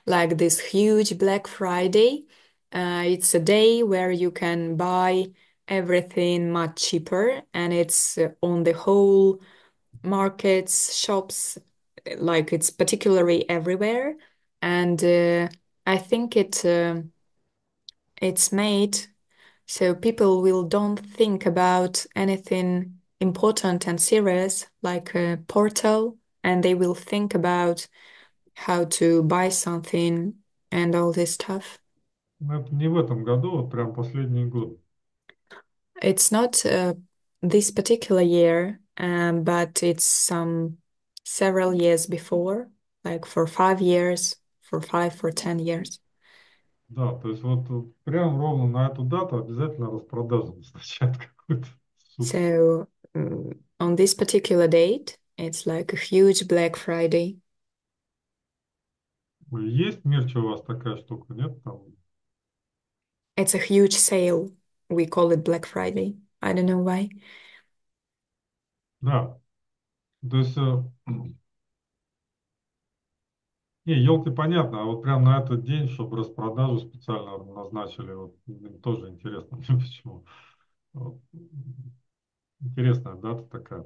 like this huge Black Friday. It's a day where you can buy everything much cheaper, and it's on the whole markets, shops, like it's particularly everywhere. And I think it's made so people will don't think about anything important and serious like a portal, and they will think about how to buy something and all this stuff. Но это не в этом году, вот прям последний год. It's not this particular year, but it's some several years before, like for 5 years, for 10 years. Да, то есть вот прям ровно на эту дату обязательно распродажа назначают какую-то супер. So on this particular date, it's like a huge Black Friday. Ой, есть мерч у вас такая штука, нет? Там, It's a huge sale. We call it Black Friday. I don't know why. да, то есть, не, елки понятно, а вот прям на этот день, чтобы распродажу специально назначили, вот тоже интересно, почему. Вот. Интересная дата такая.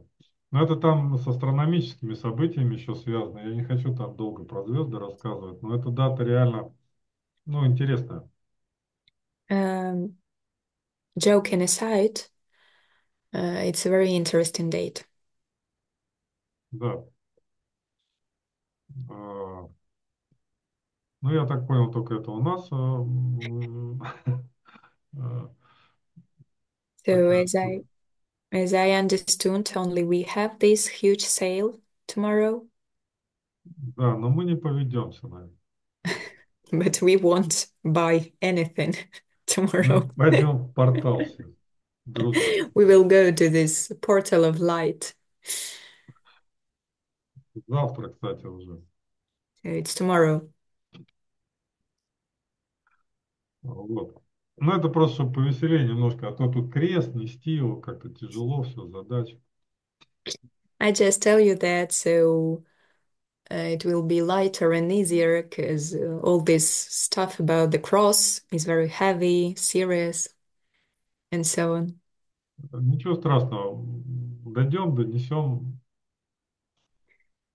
Но это там с астрономическими событиями еще связано. Я не хочу там долго про звезды рассказывать, но эта дата реально, ну, интересная. Um, Joking aside, it's a very interesting date. Да. А, ну, я так понял, только это у нас а, So такая as I штука. as I understood, only we have this huge sale tomorrow, Да, но мы не поведемся на это. but we won't buy anything Мы tomorrow. пойдем в портал все дружно. We will go to this portal of light. Завтра, кстати, уже. So it's tomorrow. Вот. Ну, это просто, чтобы повеселее немножко, а то тут крест, нести его как-то тяжело, все, задача. I just tell you that so it will be lighter and easier because all this stuff about the cross is very heavy, serious, and so on. Ничего страшного. Дойдем, донесем.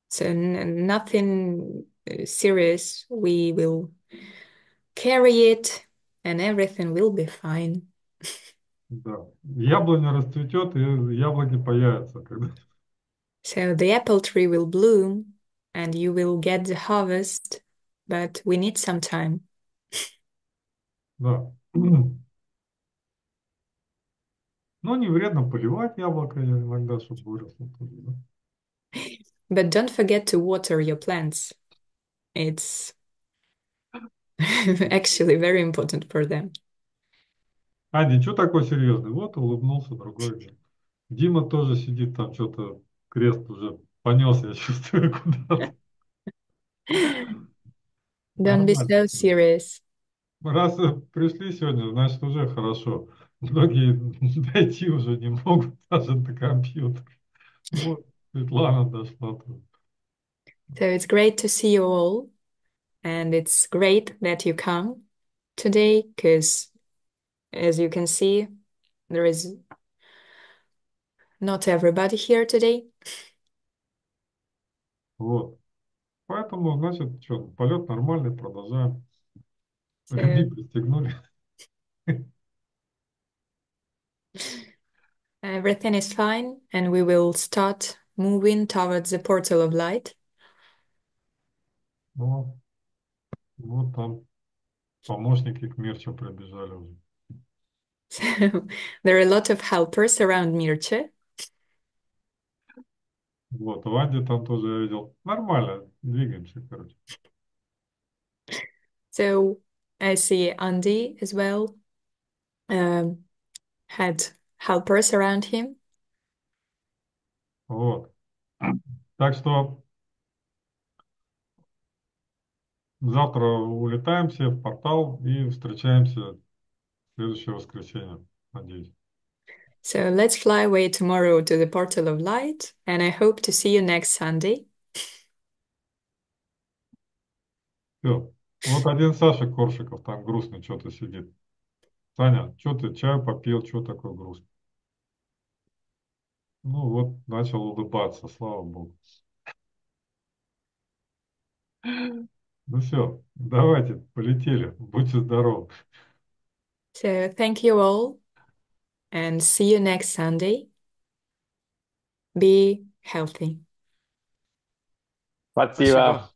So nothing serious. We will carry it, and everything will be fine. Да. Яблоня расцветет, и яблоки появятся. Когда... So the apple tree will bloom, and you will get the harvest, but we need some time. Да. Но не вредно поливать яблоко иногда, чтобы выросло тоже, да. But don't forget to water your plants. It's actually very important for them. А, ничего такой серьезный. Вот улыбнулся другой. Дима тоже сидит там, что-то крест уже понес, я чувствую, куда-то. Don't be Нормально. so serious. Раз пришли сегодня, значит уже хорошо. Многие дойти уже не могут даже до компьютера. Вот, Светлана дошла тут. So it's great to see you all, and it's great that you come today, because as you can see, there is not everybody here today. Вот. Поэтому, значит, что, полет нормальный, продолжаем. Ремни So пристегнули. everything is fine, and we will start moving towards the portal of light. Ну, вот там помощники к Мирчу прибежали уже. So there are a lot of helpers around Mirce. Вот, Ванди там тоже я видел. Нормально, двигаемся, короче. So I see Andy as well, um, had helpers around him. Вот. Так что завтра улетаем все в портал и встречаемся в следующее воскресенье, надеюсь. So let's fly away tomorrow to the portal of light, and I hope to see you next Sunday. Все. Вот один Саша Коршиков там грустный что-то сидит. Саня, что ты чаю попил, что такой грустный? Ну вот, начал улыбаться, слава богу. Ну все, давайте, полетели. Будьте здоровы. So thank you all, and see you next Sunday. Be healthy. Спасибо.